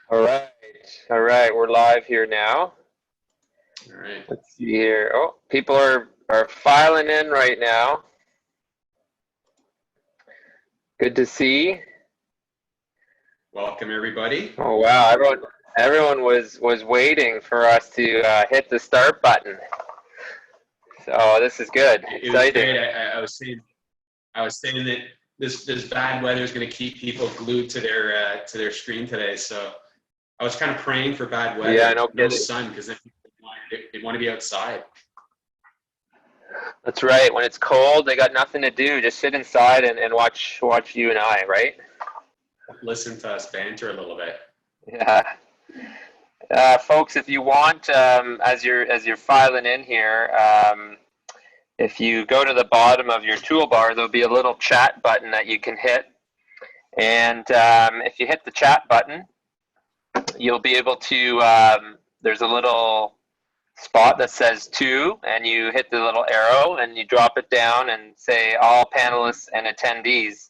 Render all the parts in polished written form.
All right. All right. We're live here now. All right. Let's see here. Oh, people are filing in right now. Good to see. Welcome, everybody. Oh wow, everyone was waiting for us to hit the start button. So this is good. It was Exciting. great. I was saying that this bad weather is going to keep people glued to their screen today. So I was kind of praying for bad weather, Yeah, no no kidding. sun, because then they want to be outside. That's right. When it's cold, they got nothing to do. Just sit inside and watch you and I, right? Listen to us banter a little bit. Yeah. Folks, if you want, as you're filing in here, if you go to the bottom of your toolbar, there'll be a little chat button that you can hit. And if you hit the chat button, you'll be able to, there's a little spot that says to, and you hit the little arrow and you drop it down and say all panelists and attendees.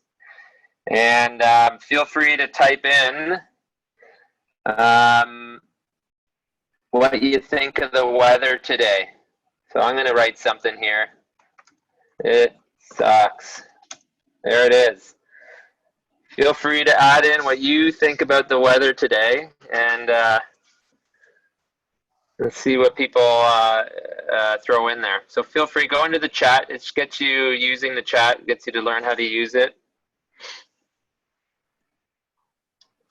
And feel free to type in what you think of the weather today. So I'm going to write something here. It sucks. There it is. Feel free to add in what you think about the weather today, and let's see what people throw in there. So feel free, go into the chat. It gets you using the chat, gets you to learn how to use it.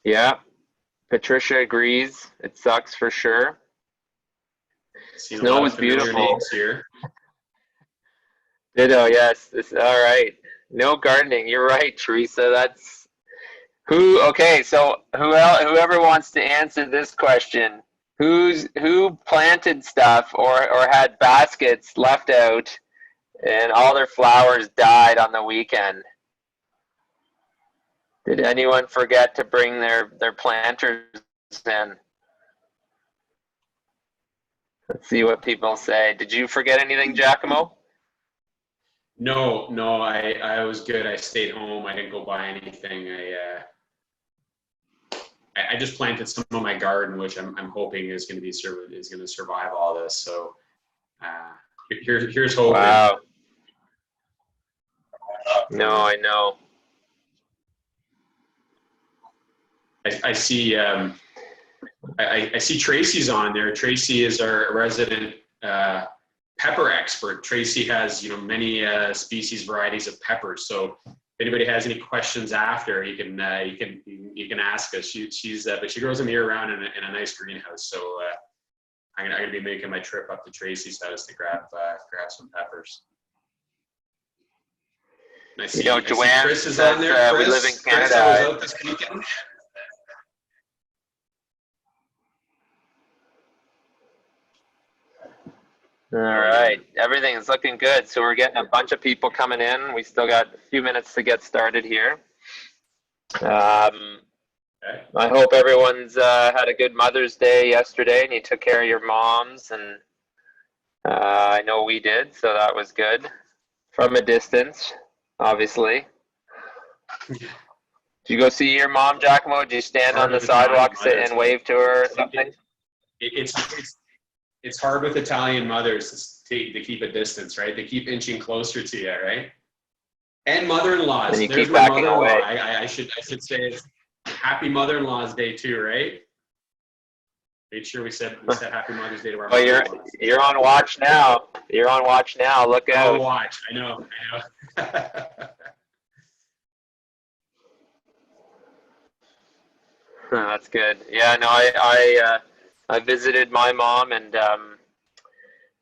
Yeah, Patricia agrees. It sucks for sure. Snow was beautiful. Names here. Ditto, yes. All right. No gardening. You're right, Teresa. That's who. Okay, so whoever wants to answer this question, who planted stuff or had baskets left out, and all their flowers died on the weekend? Did anyone forget to bring their planters in? Let's see what people say. Did you forget anything, Giacomo? No, I was good. I stayed home. I didn't go buy anything. I just planted some of my garden, which I'm hoping is going to survive all this. So here's hoping. Wow. No, I know. I see. I see Tracy's on there. Tracy is our resident pepper expert. Tracy has many species varieties of peppers. So if anybody has any questions after, you can ask us. But she grows them year round in a nice greenhouse. So I'm gonna be making my trip up to Tracy's house to grab some peppers. And I see Joanne Chris is on there. we live in Canada. Chris, I was out this weekend. All right, everything's looking good. So we're getting a bunch of people coming in. We still got a few minutes to get started here. I hope everyone's had a good Mother's Day yesterday and you took care of your moms. And I know we did, so that was good. From a distance, obviously. Did you go see your mom, Giacomo? Did you stand on the sidewalk, sit and wave to her or something? It's hard with Italian mothers to keep a distance, right? They keep inching closer to you, right? And mother-in-laws. And you There's keep my backing mother-in-law. away. I should say it's Happy Mother-in-Law's Day too, right? Made sure we said Happy Mother's Day to our mother-in-laws. You're on watch now. You're on watch now. Look out. I'll watch. I know. That's good. Yeah, no, I visited my mom, and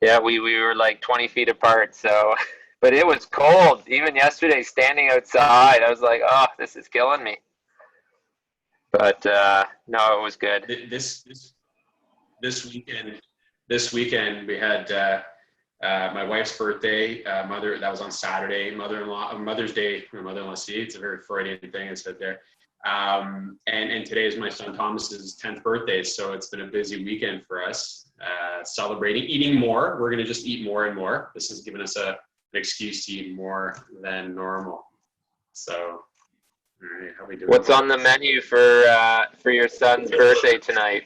yeah, we were like 20 feet apart. So, but it was cold. Even yesterday, standing outside, I was like, oh, this is killing me. But no, it was good. This weekend we had my wife's birthday. That was on Saturday. Mother's Day. My mother-in-law. See, it's a very Freudian thing I said there. And today is my son Thomas's 10th birthday, so it's been a busy weekend for us, celebrating, eating more. We're going to just eat more and more. This has given us an excuse to eat more than normal. So All right, how we doing? What's on the menu for your son's birthday tonight?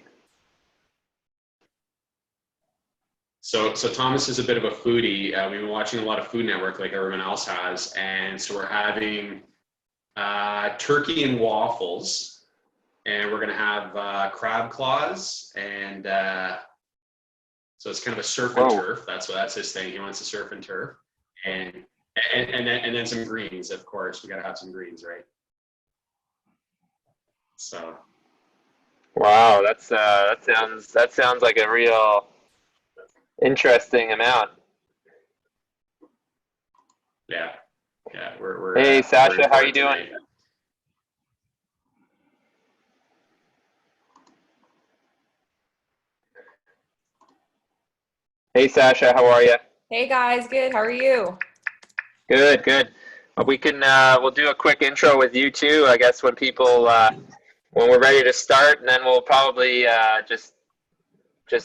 So Thomas is a bit of a foodie. We've been watching a lot of Food Network like everyone else has. And so we're having turkey and waffles. And we're going to have crab claws. And so it's kind of a surf and turf. That's his thing. He wants to surf and turf. And then some greens, of course. We got to have some greens, right? So. Wow, that sounds like a real interesting amount. Yeah. We're Hey, Sasha, we're how are you doing? Hey, Sasha, how are you? Hey guys, good. How are you? Good, good. We'll do a quick intro with you too. I guess when we're ready to start, and then we'll probably just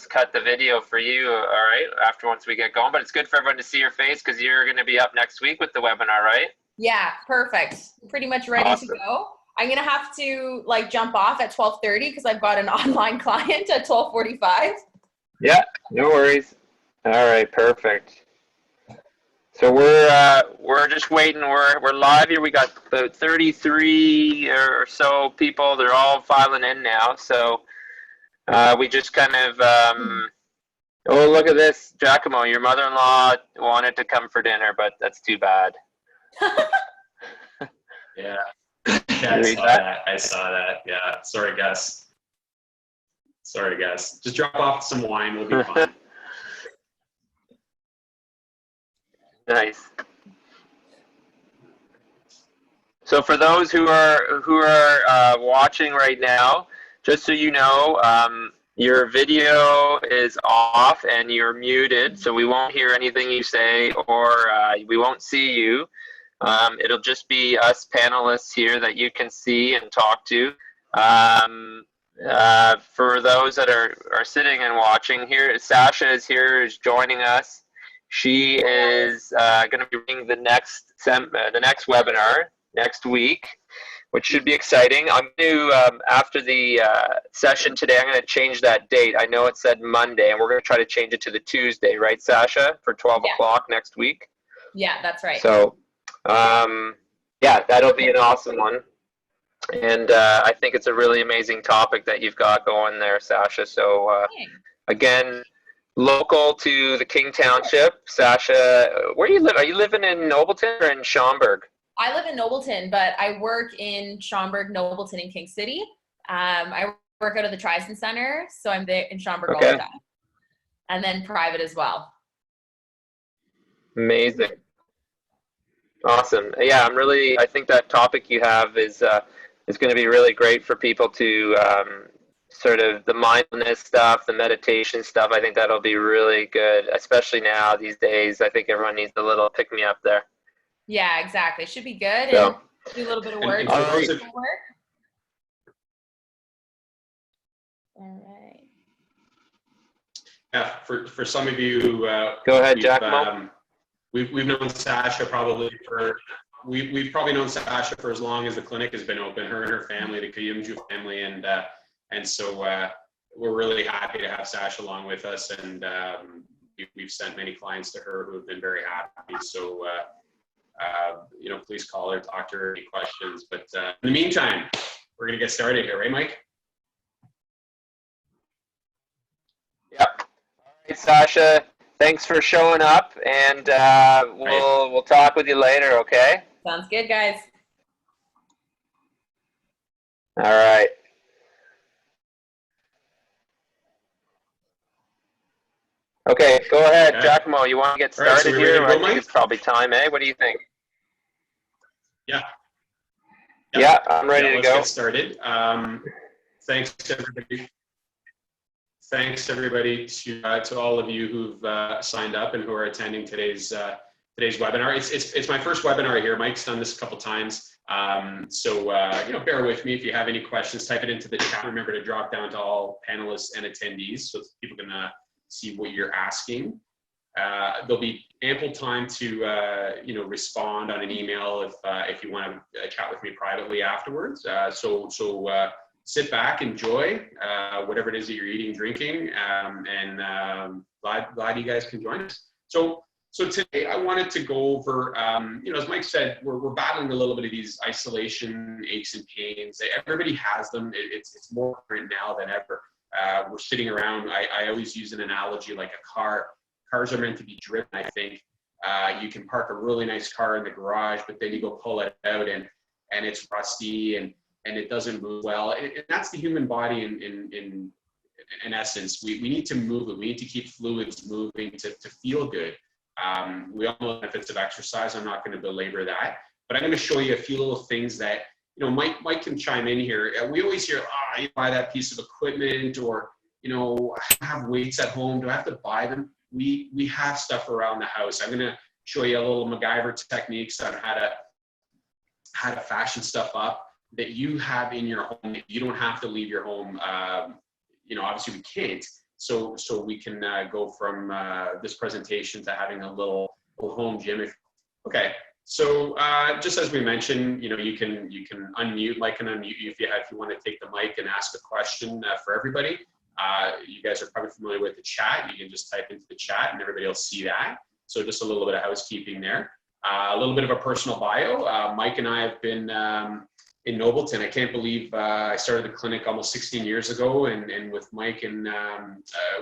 cut the video for you. All right, once we get going. But it's good for everyone to see your face because you're going to be up next week with the webinar, right? Yeah, perfect. Pretty much ready to go. I'm gonna have to jump off at 12:30 because I've got an online client at 12:45. Yeah, no worries. All right, perfect. So we're just waiting. We're live here. We got about 33 or so people. They're all filing in now. So we just kind of oh, look at this, Giacomo. Your mother-in-law wanted to come for dinner, but that's too bad. Yeah, I saw that. Yeah, sorry, Gus. Just drop off some wine. We'll be fine. Nice. So for those who are watching right now, just so you know, your video is off and you're muted, so we won't hear anything you say, or we won't see you. It'll just be us panelists here that you can see and talk to. For those that are sitting and watching here, Sasha is here, is joining us. She is going to be running the next webinar next week, which should be exciting. I'm going to, after the session today, I'm going to change that date. I know it said Monday, and we're going to try to change it to the Tuesday, right, Sasha, for 12 o'clock next week? Yeah, that's right. So, yeah, that'll be an awesome one. And I think it's a really amazing topic that you've got going there, Sasha. So, again, local to the King Township, Sasha, where do you live? Are you living in Nobleton or in Schaumburg? I live in Nobleton, but I work in Schaumburg, Nobleton, and King City. I work out of the Trison Center, so I'm there in Schaumburg all the time. And then private as well. Amazing. Awesome. Yeah, I think that topic you have is going to be really great for people to sort of the mindfulness stuff, the meditation stuff. I think that'll be really good, especially now these days. I think everyone needs a little pick-me-up there. Yeah, exactly. It should be good. So, and do a little bit of work. All right. Yeah, for some of you who go ahead, Giacomo. We've known Sasha probably we've probably known Sasha for as long as the clinic has been open. Her and her family, the Kayumju family, and so we're really happy to have Sasha along with us. And we've sent many clients to her who have been very happy. So please call her, talk to her, any questions. But in the meantime, we're gonna get started here, right, Mike? Yep. All right, Sasha. Thanks for showing up, and we'll talk with you later, okay? Sounds good, guys. All right. Okay, go ahead, Giacomo. You want to get started here? I think it's probably time, eh? What do you think? Yeah. Yeah, I'm ready to go. Let's get started. Thanks, everybody. Thanks everybody to all of you who've signed up and who are attending today's webinar. It's my first webinar here. Mike's done this a couple times, so bear with me. If you have any questions, type it into the chat. Remember to drop down to all panelists and attendees so people can see what you're asking. There'll be ample time to respond on an email if you want to chat with me privately afterwards. So sit back, enjoy whatever it is that you're eating, drinking, and glad you guys can join us. So today I wanted to go over, as Mike said, we're battling a little bit of these isolation aches and pains. Everybody has them. It's more current now than ever. We're sitting around. I always use an analogy like a car. Cars are meant to be driven, I think. You can park a really nice car in the garage, but then you go pull it out and it's rusty and it doesn't move well. And that's the human body in essence. We need to move it. We need to keep fluids moving to feel good. We all know the benefits of exercise. I'm not going to belabor that, but I'm going to show you a few little things that, Mike can chime in here. We always hear, you buy that piece of equipment, or, I have weights at home. Do I have to buy them? We have stuff around the house. I'm going to show you a little MacGyver techniques on how to fashion stuff up that you have in your home. You don't have to leave your home. Obviously we can't. So we can go from this presentation to having a little home gym. Okay. So just as we mentioned, you can unmute. Mike can unmute you if you want to take the mic and ask a question for everybody. You guys are probably familiar with the chat. You can just type into the chat and everybody will see that. So just a little bit of housekeeping there. A little bit of a personal bio. Mike and I have been in Nobleton. I can't believe I started the clinic almost 16 years ago, and with Mike and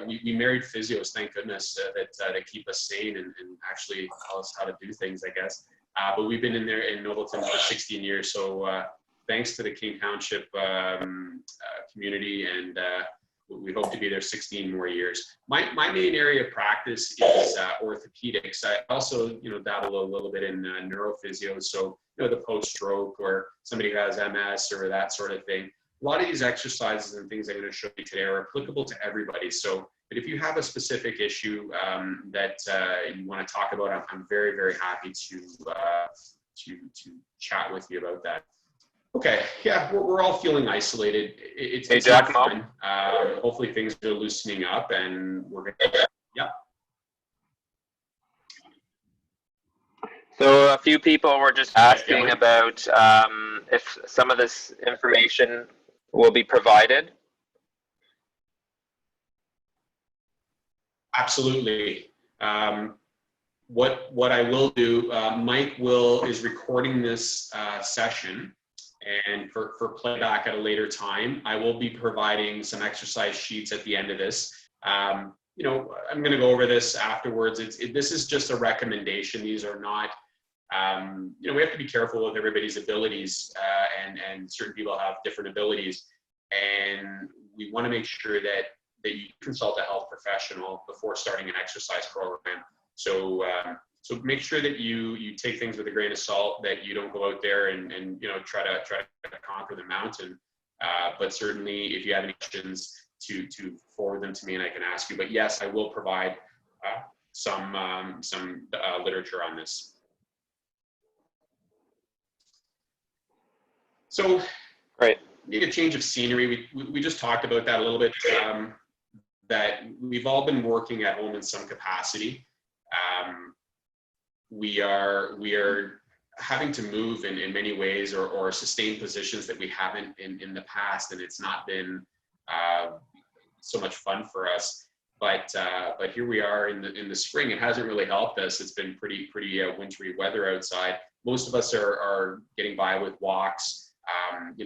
we married physios, thank goodness, that keep us sane and actually tell us how to do things, I guess. But we've been in Nobleton for 16 years. So thanks to the King Township community, and we hope to be there 16 more years. My main area of practice is orthopedics. I also, dabble a little bit in neurophysio. So, the post-stroke or somebody who has MS or that sort of thing. A lot of these exercises and things I'm going to show you today are applicable to everybody. So, but if you have a specific issue that you want to talk about, I'm very, very happy to chat with you about that. Okay, yeah, we're all feeling isolated. It's not fun. Hopefully things are loosening up, and we're gonna, yeah. So a few people were just asking about if some of this information will be provided. Absolutely. What I will do, Mike is recording this session. And for playback at a later time, I will be providing some exercise sheets at the end of this. I'm going to go over this afterwards. This is just a recommendation. These are not, we have to be careful with everybody's abilities, and certain people have different abilities. And we want to make sure that you consult a health professional before starting an exercise program. So make sure that you take things with a grain of salt, that you don't go out there and try to conquer the mountain. But certainly if you have any questions, to forward them to me and I can ask you. But yes, I will provide some literature on this. So right. Need a change of scenery. We just talked about that a little bit, that we've all been working at home in some capacity. We are having to move in many ways or sustain positions that we haven't in the past, and it's not been so much fun for us. But here we are in the spring. It hasn't really helped us. It's been pretty wintry weather outside. Most of us are getting by with walks.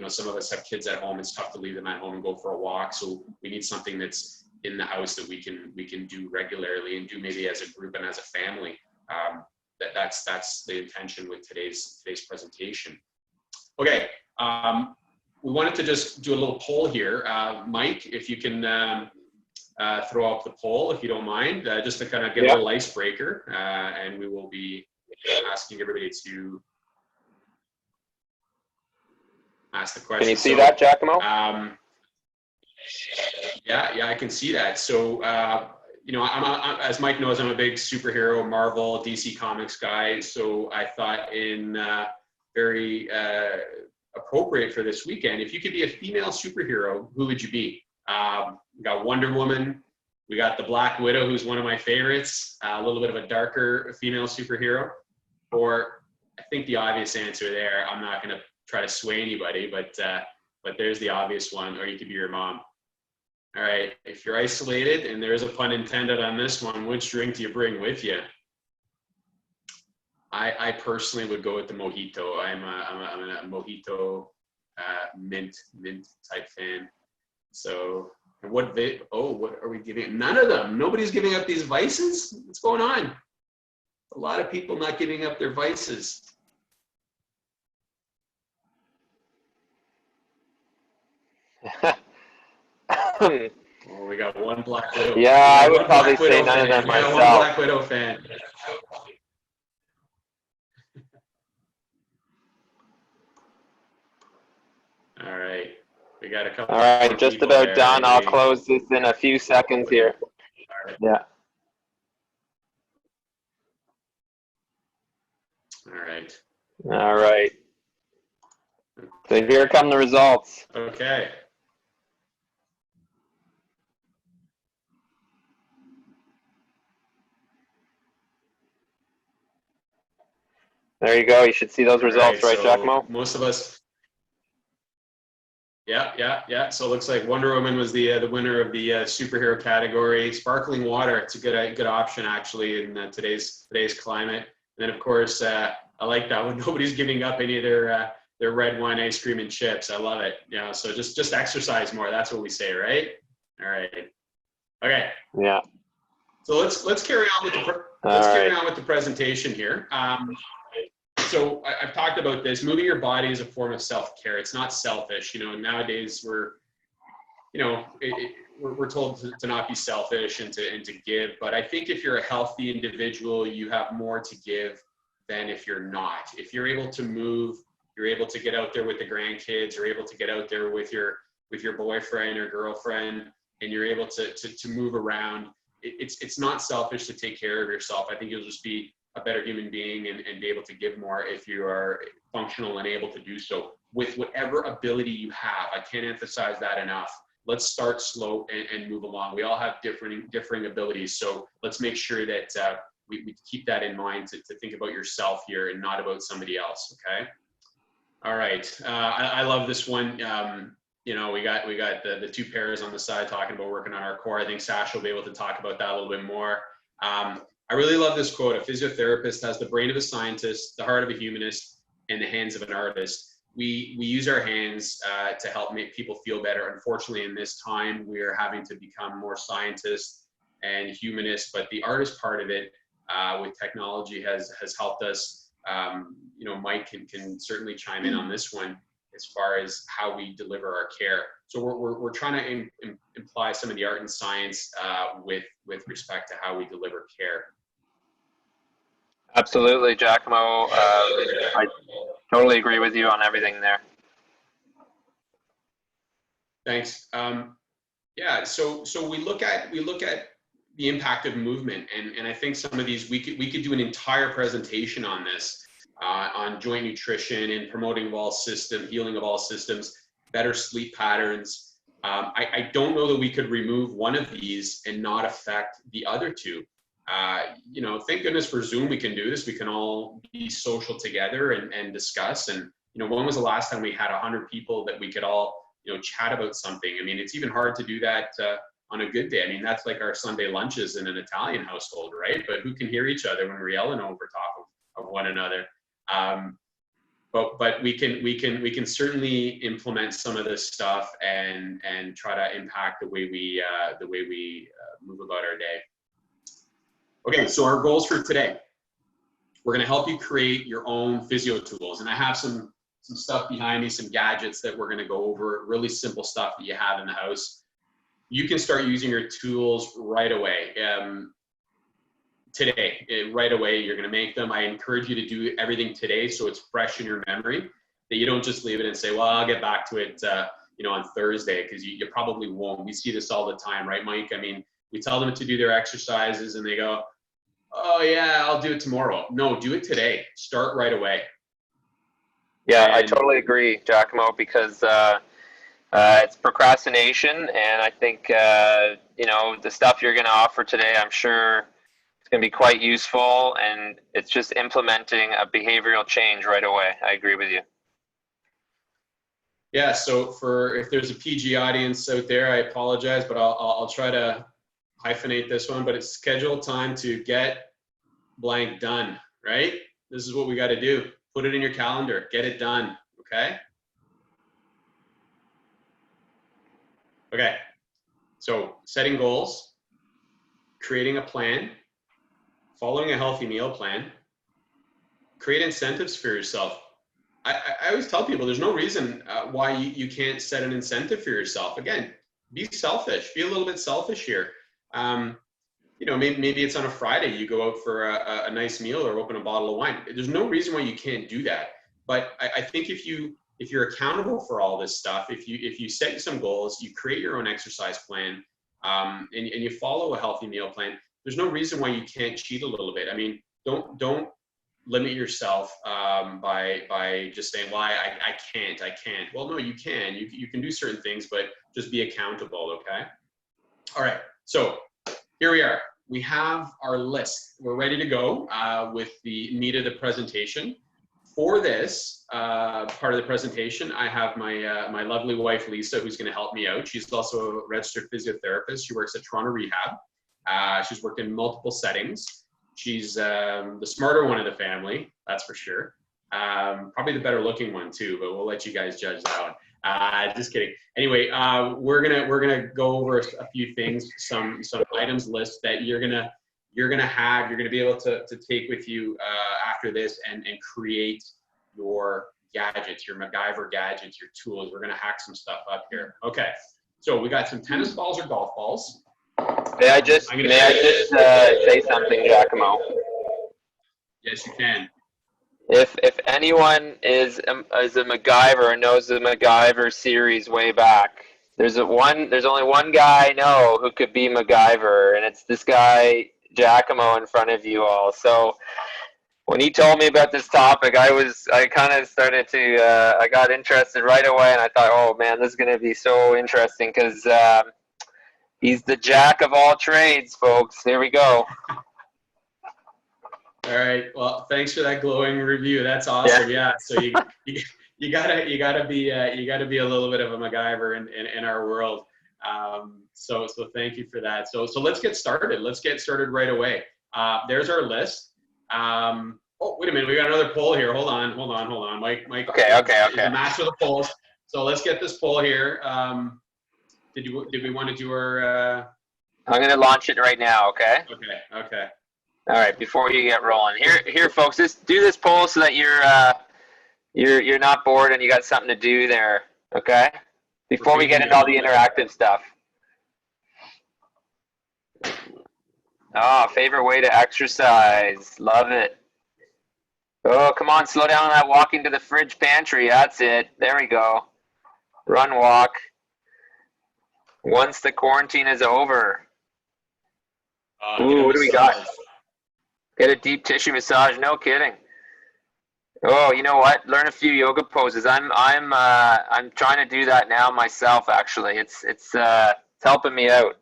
Some of us have kids at home. It's tough to leave them at home and go for a walk. So we need something that's in the house that we can do regularly and do maybe as a group and as a family. That's the intention with today's presentation. Okay, we wanted to just do a little poll here. Mike, if you can throw up the poll, if you don't mind, just to kind of get a little icebreaker, and we will be asking everybody to ask the question. Can you see that, Giacomo? Yeah, I can see that. So, I'm as Mike knows, I'm a big superhero, Marvel, DC Comics guy. So I thought very appropriate for this weekend, if you could be a female superhero, who would you be? We got Wonder Woman, We got the Black Widow, who's one of my favorites, a little bit of a darker female superhero. Or I think the obvious answer there, I'm not going to try to sway anybody, but there's the obvious one, or you could be your mom. All right, if you're isolated, and there is a pun intended on this one, which drink do you bring with you? I personally would go with the mojito. I'm a mojito mint type fan. So what are we giving? None of them. Nobody's giving up these vices. What's going on? A lot of people not giving up their vices. Oh, we got one Black Widow. Yeah, I would probably say none of them myself. One Black Widow fan. All right, we got a couple. All right, just about there. done. I'll close this in a few seconds here. Right. Yeah. All right. All right. So here come the results. Okay. There you go. You should see those results, right, so Giacomo? Most of us. Yeah. So it looks like Wonder Woman was the winner of the superhero category. Sparkling water, it's a good option actually in today's climate. And then of course, I like that one. Nobody's giving up any of their red wine, ice cream, and chips. I love it. Yeah. So just exercise more. That's what we say, right? All right. Okay. Yeah. So let's carry on with the presentation here. So I've talked about this. Moving your body is a form of self-care. It's not selfish. Nowadays we're told to not be selfish and to give. But I think if you're a healthy individual, you have more to give than if you're not. If you're able to move, you're able to get out there with the grandkids, you're able to get out there with your boyfriend or girlfriend, and you're able to move around. It's not selfish to take care of yourself. I think you'll just be a better human being and be able to give more if you are functional and able to do so with whatever ability you have. I can't emphasize that enough. Let's start slow and move along. We all have differing abilities. So let's make sure that we keep that in mind to think about yourself here and not about somebody else. Okay. All right. I love this one. We got the two pairs on the side talking about working on our core. I think Sasha will be able to talk about that a little bit more. I really love this quote. A physiotherapist has the brain of a scientist, the heart of a humanist, and the hands of an artist. We use our hands to help make people feel better. Unfortunately, in this time, we're having to become more scientists and humanists, but the artist part of it with technology has helped us. Mike can certainly chime in on this one as far as how we deliver our care. So we're trying to imply some of the art and science with respect to how we deliver care. Absolutely, Giacomo. I totally agree with you on everything there. Thanks. So we look at the impact of movement, and I think some of these we could do an entire presentation on this, on joint nutrition and promoting of all systems, healing of all systems, better sleep patterns. I don't know that we could remove one of these and not affect the other two. Thank goodness for Zoom, we can do this. We can all be social together and discuss. And, when was the last time we had 100 people that we could all, chat about something? I mean, it's even hard to do that on a good day. I mean, that's like our Sunday lunches in an Italian household, right? But who can hear each other when we're yelling over top of one another? But we can certainly implement some of this stuff and try to impact the way we move about our day. Okay, so our goals for today. We're going to help you create your own physio tools, and I have some stuff behind me, some gadgets that we're going to go over. Really simple stuff that you have in the house. You can start using your tools right away. Today, right away, you're going to make them. I encourage you to do everything today so it's fresh in your memory, that you don't just leave it and say, well, I'll get back to it on Thursday, because you probably won't. We see this all the time, right, Mike? I mean, we tell them to do their exercises and they go, oh yeah, I'll do it tomorrow. No, do it today. Start right away. Yeah, I totally agree, Giacomo, because It's procrastination, and I think you know, the stuff you're going to offer today, I'm sure it's going to be quite useful, and it's just implementing a behavioral change right away. I agree with you. Yeah, so if there's a PG audience out there, I apologize, but I'll try to hyphenate this one, but it's scheduled time to get blank done, right? This is what we got to do. Put it in your calendar, get it done, okay? Okay, so setting goals, creating a plan, following a healthy meal plan, create incentives for yourself. I always tell people there's no reason why you can't set an incentive for yourself. Again, be selfish, be a little bit selfish here. You know, maybe it's on a Friday, you go out for a nice meal or open a bottle of wine. There's no reason why you can't do that. But I think if you're accountable for all this stuff, if you set some goals, you create your own exercise plan, and you follow a healthy meal plan, there's no reason why you can't cheat a little bit. I mean, don't limit yourself by just saying, well, I can't. Well, no, you can. You can do certain things, but just be accountable, okay? All right, so here we are. We have our list. We're ready to go with the meat of the presentation. For this part of the presentation, I have my lovely wife, Lisa, who's going to help me out. She's also a registered physiotherapist. She works at Toronto Rehab. She's worked in multiple settings. She's the smarter one of the family, that's for sure. Probably the better looking one too, but we'll let you guys judge that one. Just kidding. Anyway, we're gonna go over a few things, some items list that you're gonna be able to take with you after this and create your gadgets, your MacGyver gadgets, your tools. We're gonna hack some stuff up here. Okay, so we got some tennis balls or golf balls. May I just say something, Giacomo? Yes, you can. If anyone is a MacGyver or knows the MacGyver series way back, there's only one guy I know who could be MacGyver, and it's this guy Giacomo in front of you all. So when he told me about this topic, I kind of started to I got interested right away, and I thought, oh man, this is going to be so interesting because he's the jack of all trades, folks. Here we go. All right. Well, thanks for that glowing review. That's awesome. Yeah. So you gotta be a little bit of a MacGyver in our world. So thank you for that. So let's get started. Let's get started right away. There's our list. Oh, wait a minute. We got another poll here. Hold on. Mike. Okay. Is a match of the polls. So let's get this poll here. Did we want to do our? I'm gonna launch it right now. Okay. Okay. All right. Before you get rolling, here, folks. Do this poll so that you're not bored and you got something to do there. Okay. Before we get into all the interactive stuff. Favorite way to exercise. Love it. Oh, come on, slow down on that walking to the fridge pantry. That's it. There we go. Run, walk. Once the quarantine is over. Ooh, what do we got? Get a deep tissue massage. No kidding. Oh, you know what? Learn a few yoga poses. I'm trying to do that now myself. Actually, it's helping me out.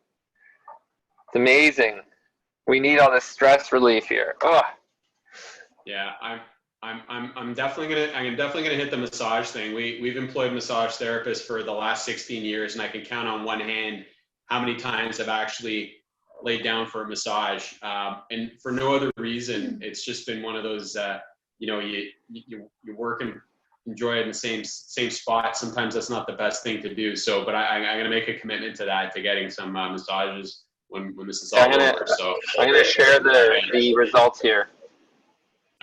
It's amazing. We need all this stress relief here. Oh. Yeah, I'm definitely gonna hit the massage thing. We've employed massage therapists for the last 16 years, and I can count on one hand how many times I've actually laid down for a massage, and for no other reason. It's just been one of those, you work and enjoy it in the same spot. Sometimes that's not the best thing to do. So, but I'm gonna make a commitment to that, to getting some massages when this is all over. So I'm gonna share the results here.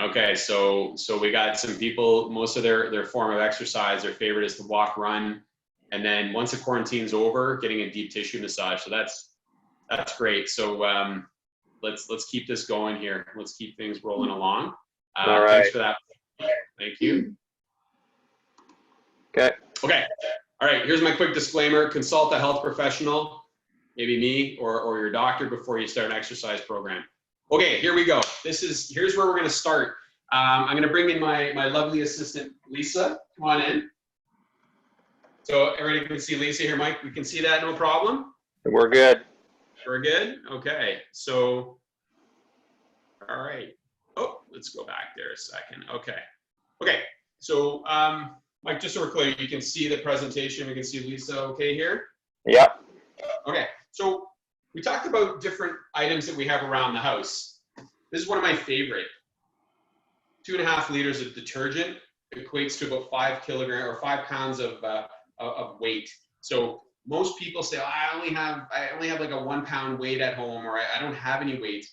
Okay, so we got some people, most of their form of exercise, their favorite is to walk, run, and then once the quarantine's over, getting a deep tissue massage. So that's great. So let's keep this going here. Let's keep things rolling along. All right. Thanks for that. Thank you. Okay. All right, here's my quick disclaimer. Consult a health professional, maybe me or your doctor, before you start an exercise program. Okay, here we go. Here's where we're going to start. I'm going to bring in my lovely assistant, Lisa. Come on in. So everybody can see Lisa here, Mike. We can see that, no problem? We're good. We're good? Okay. So, all right. Oh, let's go back there a second. Okay. Okay. So, Mike, just so we're clear, you can see the presentation. We can see Lisa okay here? Yep. Okay. So we talked about different items that we have around the house. This is one of my favorite. 2.5 liters of detergent equates to about 5 kilograms or 5 pounds of weight. So most people say, oh, I only have like a 1 pound weight at home, or I don't have any weight.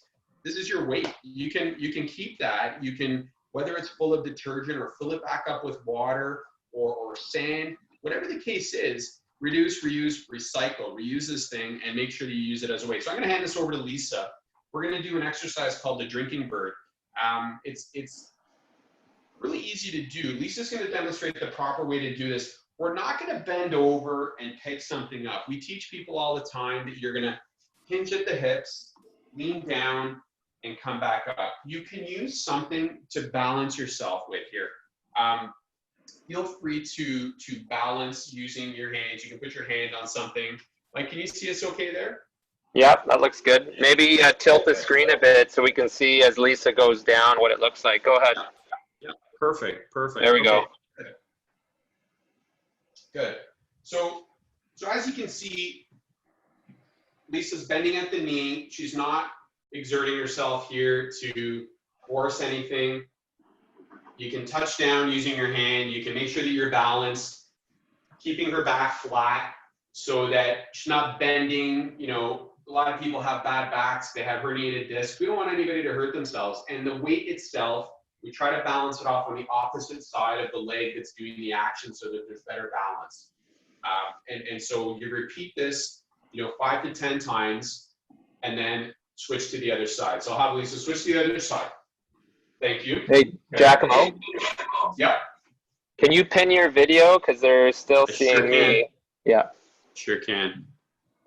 This is your weight. You can keep that. You can, whether it's full of detergent or fill it back up with water or sand, whatever the case is, reduce, reuse, recycle, reuse this thing and make sure that you use it as a weight. So I'm going to hand this over to Lisa. We're going to do an exercise called the drinking bird. It's really easy to do. Lisa's going to demonstrate the proper way to do this. We're not going to bend over and pick something up. We teach people all the time that you're going to hinge at the hips, lean down, and come back up. You can use something to balance yourself with here. Feel free to balance using your hands. You can put your hand on something. Mike, can you see us okay there? Yep, that looks good. Maybe tilt the screen a bit so we can see as Lisa goes down what it looks like. Go ahead. Yeah, perfect. There we go. Good. So as you can see, Lisa's bending at the knee. She's not exerting herself here to force anything. You can touch down using your hand. You can make sure that you're balanced, keeping her back flat so that she's not bending. You know, a lot of people have bad backs. They have herniated discs. We don't want anybody to hurt themselves. And the weight itself, we try to balance it off on the opposite side of the leg that's doing the action so that there's better balance. And so you repeat this, 5 to 10 times, and then switch to the other side. So I'll have Lisa switch to the other side. Thank you. Hey, Giacomo. Yep. Can you pin your video? Because they're still seeing sure me. Yeah. Sure can.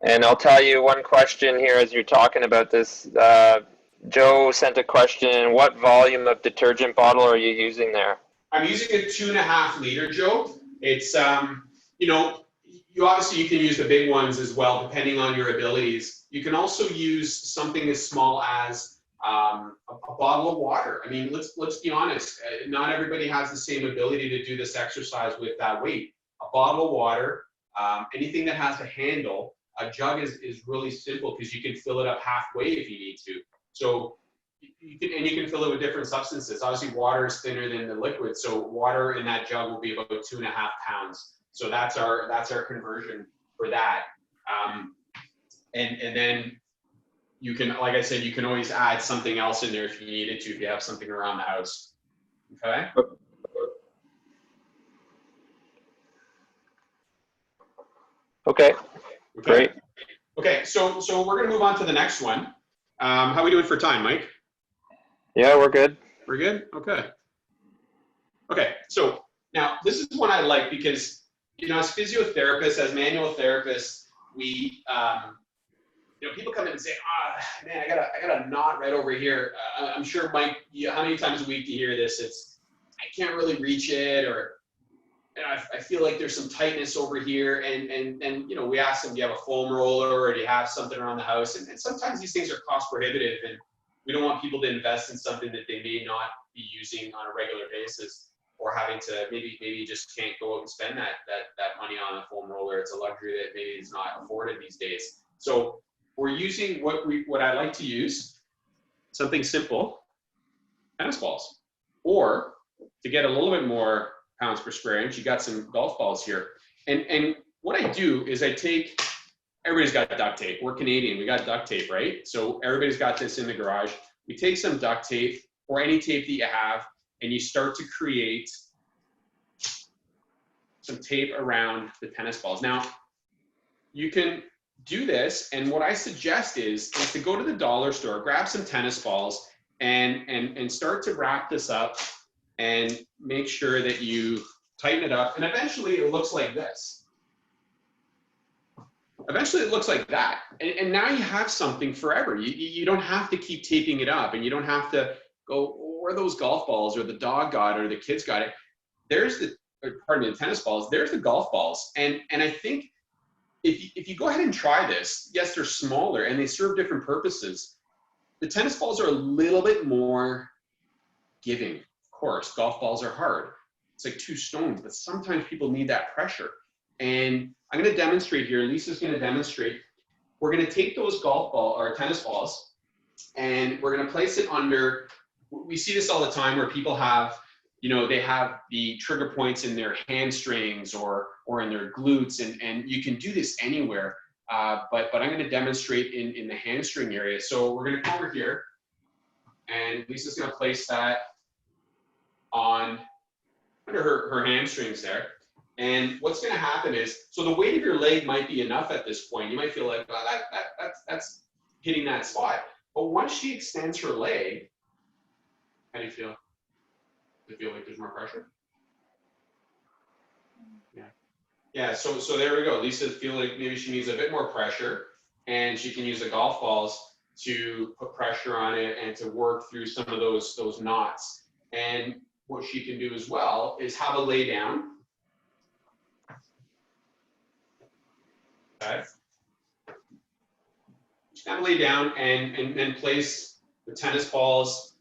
And I'll tell you one question here as you're talking about this. Joe sent a question. What volume of detergent bottle are you using there? I'm using a 2.5 liter, Joe. It's, you can use the big ones as well, depending on your abilities. You can also use something as small as a bottle of water. I mean, let's be honest. Not everybody has the same ability to do this exercise with that weight. A bottle of water, anything that has a handle. A jug is really simple because you can fill it up halfway if you need to. So you can fill it with different substances. Obviously, water is thinner than the liquid, so water in that jug will be about 2.5 pounds. So that's our conversion for that. And then you can, like I said, you can always add something else in there if you needed to, if you have something around the house. Okay. Okay. Great. Okay, so we're gonna move on to the next one. How are we doing for time, Mike? Yeah, we're good. We're good? Okay. Okay, so now this is one I like because, as physiotherapists, as manual therapists, we, people come in and say, man, I got a knot right over here. I'm sure, Mike, how many times a week do you hear this? It's, I can't really reach it, or I feel like there's some tightness over here, and we ask them, do you have a foam roller, or do you have something around the house? And sometimes these things are cost prohibitive, and we don't want people to invest in something that they may not be using on a regular basis, or having to maybe just can't go out and spend that money on a foam roller. It's a luxury that maybe is not afforded these days. So we're using what I like to use, something simple, tennis balls, or to get a little bit more pounds per square inch, you got some golf balls here. And what I do is everybody's got duct tape. We're Canadian, we got duct tape, right? So everybody's got this in the garage. We take some duct tape or any tape that you have, and you start to create some tape around the tennis balls. Now, you can do this, and what I suggest is to go to the dollar store, grab some tennis balls, and start to wrap this up and make sure that you tighten it up, and eventually it looks like this. Eventually it looks like that, and now you have something forever. You don't have to keep taping it up, and you don't have to go, where those golf balls, or the dog got it, or the kids got it. There's pardon me, the tennis balls, there's the golf balls. And I think if you go ahead and try this, yes, they're smaller and they serve different purposes. The tennis balls are a little bit more giving. Of course, golf balls are hard. It's like 2 stones, but sometimes people need that pressure. And I'm going to demonstrate here. Lisa's going to demonstrate. We're going to take those golf ball or tennis balls, and we're going to place it under. We see this all the time where people have, they have the trigger points in their hamstrings or in their glutes, and you can do this anywhere. But I'm going to demonstrate in the hamstring area. So we're going to come over here, and Lisa's going to place that under her hamstrings there. And what's going to happen is, so the weight of your leg might be enough at this point. You might feel like, well, that's hitting that spot. But once she extends her leg, how do you feel? Do you feel like there's more pressure? Yeah. Yeah, so there we go. Lisa feels like maybe she needs a bit more pressure, and she can use the golf balls to put pressure on it and to work through some of those knots. And what she can do as well is have a lay down. Okay. She's gonna lay down and place the tennis balls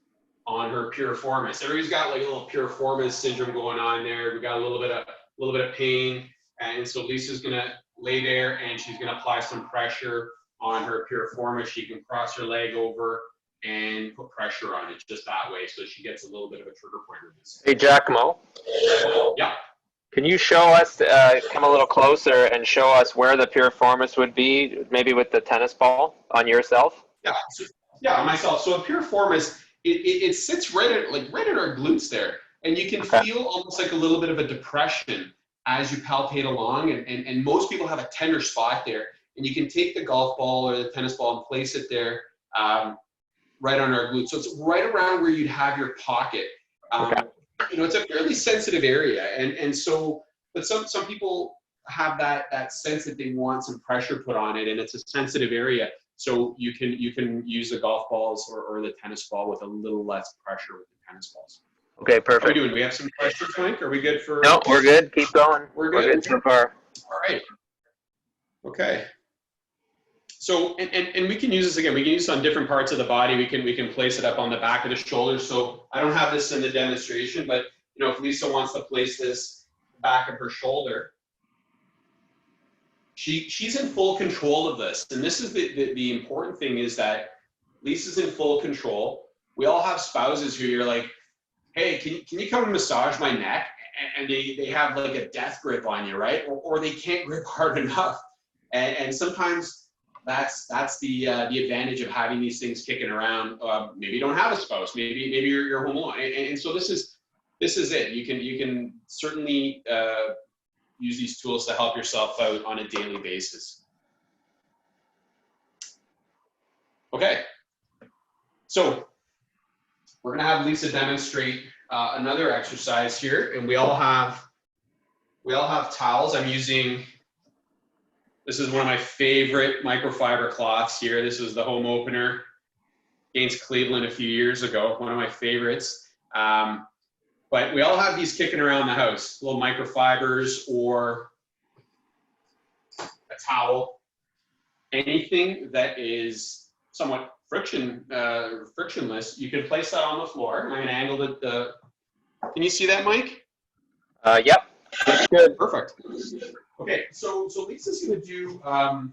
on her piriformis. Everybody's got like a little piriformis syndrome going on there. We got a little bit of pain, and so Lisa's gonna lay there and she's gonna apply some pressure on her piriformis. She can cross her leg over and put pressure on it just that way, so she gets a little bit of a trigger point release. Hey, Giacomo. Yeah. Can you show us, come a little closer and show us where the piriformis would be, maybe with the tennis ball on yourself? Yeah, on myself. So a piriformis, it sits right at our glutes there, and you can feel almost like a little bit of a depression as you palpate along, and most people have a tender spot there, and you can take the golf ball or the tennis ball and place it there right on our glutes. So it's right around where you'd have your pocket. It's a fairly sensitive area, and so, but some people have that sense that they want some pressure put on it, and it's a sensitive area. So you can use the golf balls or the tennis ball with a little less pressure with the tennis balls. Okay, perfect. How are we doing? Do we have some questions, Mike? Are we good for? No, we're good. Keep going. We're good. We're good so far. All right. Okay. So, and we can use this again. We can use this on different parts of the body. We can place it up on the back of the shoulders. So I don't have this in the demonstration, but if Lisa wants to place this back of her shoulder, she's in full control of this. And this is the important thing, is that Lisa's in full control. We all have spouses who you're like, hey, can you come and massage my neck? And they have like a death grip on you, right? Or they can't grip hard enough. And sometimes that's the advantage of having these things kicking around. Maybe you don't have a spouse. Maybe you're home alone. And so this is it. You can certainly use these tools to help yourself out on a daily basis. Okay. So we're gonna have Lisa demonstrate another exercise here, and we all have towels. I'm using. This is one of my favorite microfiber cloths here. This was the home opener against Cleveland a few years ago, one of my favorites. But we all have these kicking around the house, little microfibers or a towel, anything that is somewhat frictionless. You can place that on the floor. I'm going to angle it. Can you see that, Mike? Yep. That's good. Perfect. Okay, so Lisa's going to do a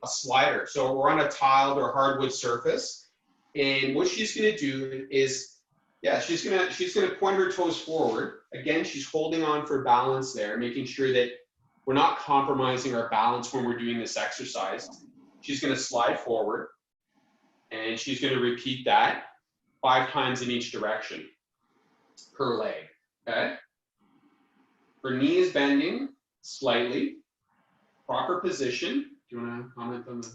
slider. So we're on a tiled or hardwood surface, and what she's going to do is, she's going to point her toes forward. Again, she's holding on for balance there, making sure that we're not compromising our balance when we're doing this exercise. She's going to slide forward, and she's going to repeat that 5 times in each direction per leg. Okay. Her knee is bending slightly. Proper position. Do you want to comment on that?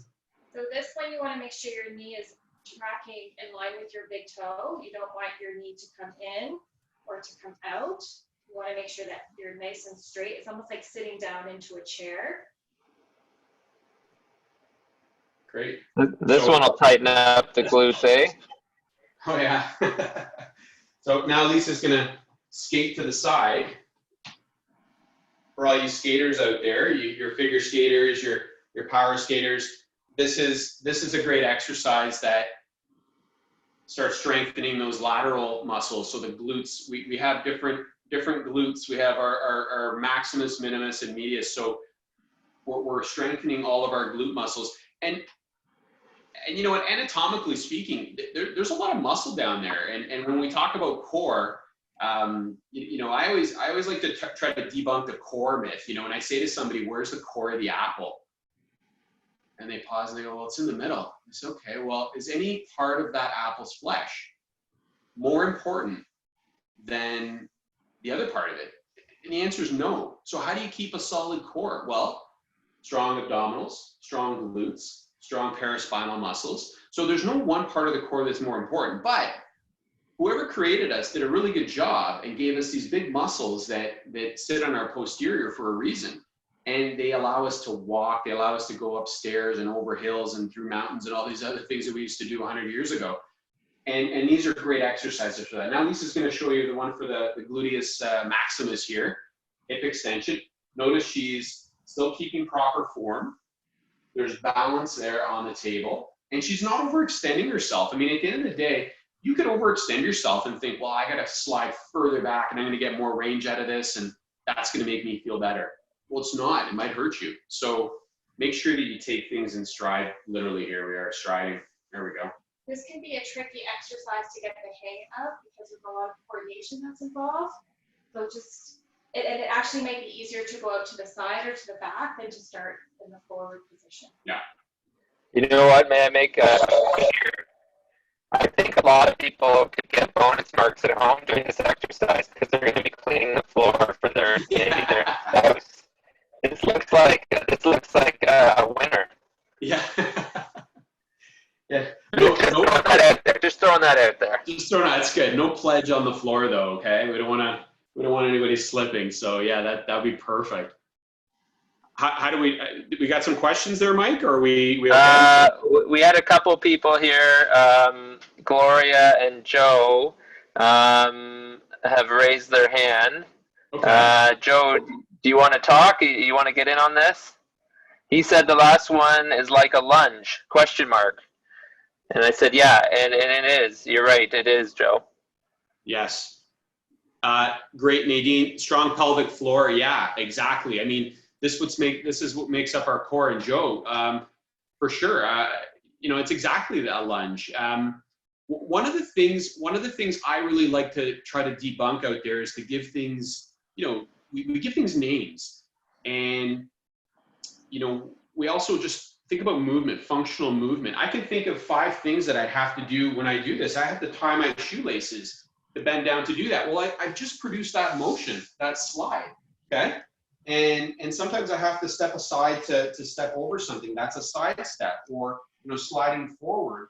So this one, you want to make sure your knee is tracking in line with your big toe. You don't want your knee to come in or to come out. You want to make sure that you're nice and straight. It's almost like sitting down into a chair. Great. This one will tighten up the glutes, eh? Oh yeah. So now Lisa's gonna skate to the side for all you skaters out there, your figure skaters, your power skaters, this is a great exercise that starts strengthening those lateral muscles. So the glutes, we have different glutes. We have our maximus, minimus, and medius. So we're strengthening all of our glute muscles. And you know what, anatomically speaking, there's a lot of muscle down there. And when we talk about core, you know, I always like to try to debunk the core myth. You know, when I say to somebody, where's the core of the apple? And they pause and they go, well, it's in the middle. I say, okay, well, is any part of that apple's flesh more important than the other part of it? And the answer is no. So how do you keep a solid core? Well, strong abdominals, strong glutes, strong paraspinal muscles. So there's no one part of the core that's more important, but whoever created us did a really good job and gave us these big muscles that sit on our posterior for a reason. And they allow us to walk, they allow us to go upstairs and over hills and through mountains and all these other things that we used to do 100 years ago. And these are great exercises for that. Now Lisa's going to show you the one for the gluteus maximus here, hip extension. Notice she's still keeping proper form. There's balance there on the table. And she's not overextending herself. I mean, at the end of the day, you could overextend yourself and think, well, I got to slide further back and I'm going to get more range out of this and that's going to make me feel better. Well, it's not. It might hurt you. So make sure that you take things in stride. Literally, here we are striding. There we go. This can be a tricky exercise to get the hang of because there's a lot of coordination that's involved. So it actually might be easier to go out to the side or to the back than to start in the forward position. Yeah. You know what? May I make I think a lot of people could get bonus marks at home doing this exercise because they're going to be cleaning the floor for their house. This looks like a winner. Yeah. Yeah. Just throwing that out there. Just throwing that. It's good. No pledge on the floor though. Okay. We don't want anybody slipping. So yeah, that'd be perfect. How do we got some questions there, Mike? Or are we okay? We had a couple people here. Gloria and Joe have raised their hand. Okay. Joe, do you want to talk? You want to get in on this? He said the last one is like a lunge, question mark. And I said, yeah, and it is. You're right, it is, Joe. Yes. Great, Nadine. Strong pelvic floor. Yeah, exactly. I mean, this is what makes up our core. And Joe, for sure, you know, it's exactly a lunge. One of the things I really like to try to debunk out there is to give things, you know, we give things names. And, you know, we also just think about movement, functional movement. I can think of 5 things that I'd have to do when I do this. I have to tie my shoelaces to bend down to do that. Well, I've just produced that motion, that slide, okay? And sometimes I have to step aside to step over something. That's a side step, or, you know, sliding forward.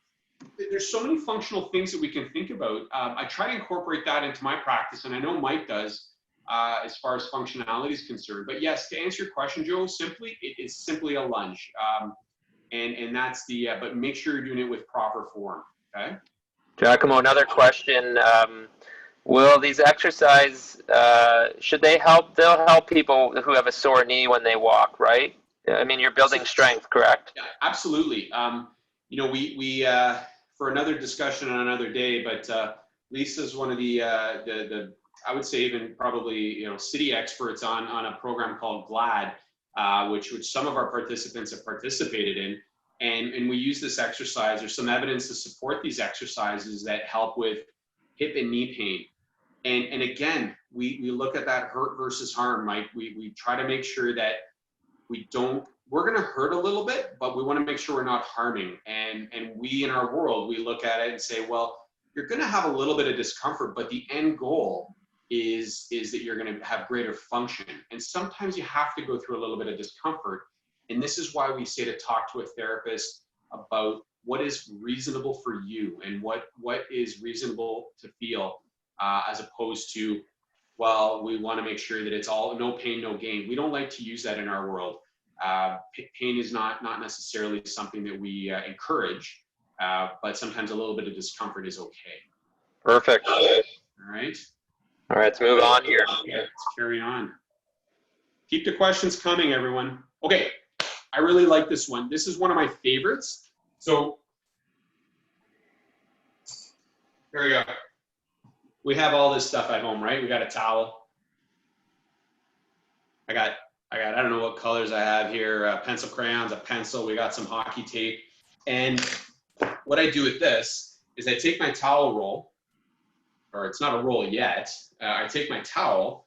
There's so many functional things that we can think about. I try to incorporate that into my practice, and I know Mike does as far as functionality is concerned. But yes, to answer your question, Joe, it is simply a lunge. And that's but make sure you're doing it with proper form, okay? Giacomo, another question. Will these exercises, should they help? They'll help people who have a sore knee when they walk, right? I mean, you're building strength, correct? Yeah, absolutely. You know, we for another discussion on another day, but Lisa's one of the I would say even probably, you know, city experts on a program called GLAD, which some of our participants have participated in. And we use this exercise. There's some evidence to support these exercises that help with hip and knee pain. And again, we look at that hurt versus harm, Mike. We try to make sure that we're going to hurt a little bit, but we want to make sure we're not harming. And we, in our world, we look at it and say, well, you're going to have a little bit of discomfort, but the end goal is that you're going to have greater function. And sometimes you have to go through a little bit of discomfort. And this is why we say to talk to a therapist about what is reasonable for you and what is reasonable to feel, as opposed to, well, we want to make sure that it's all no pain, no gain. We don't like to use that in our world. Pain is not necessarily something that we encourage, but sometimes a little bit of discomfort is okay. Perfect. All right. All right, let's move on here. Let's carry on. Keep the questions coming, everyone. Okay, I really like this one. This is one of my favorites. So, here we go. We have all this stuff at home, right? We got a towel. I don't know what colors I have here, pencil crayons, a pencil, we got some hockey tape. And what I do with this is I take my towel roll, or it's not a roll yet. I take my towel,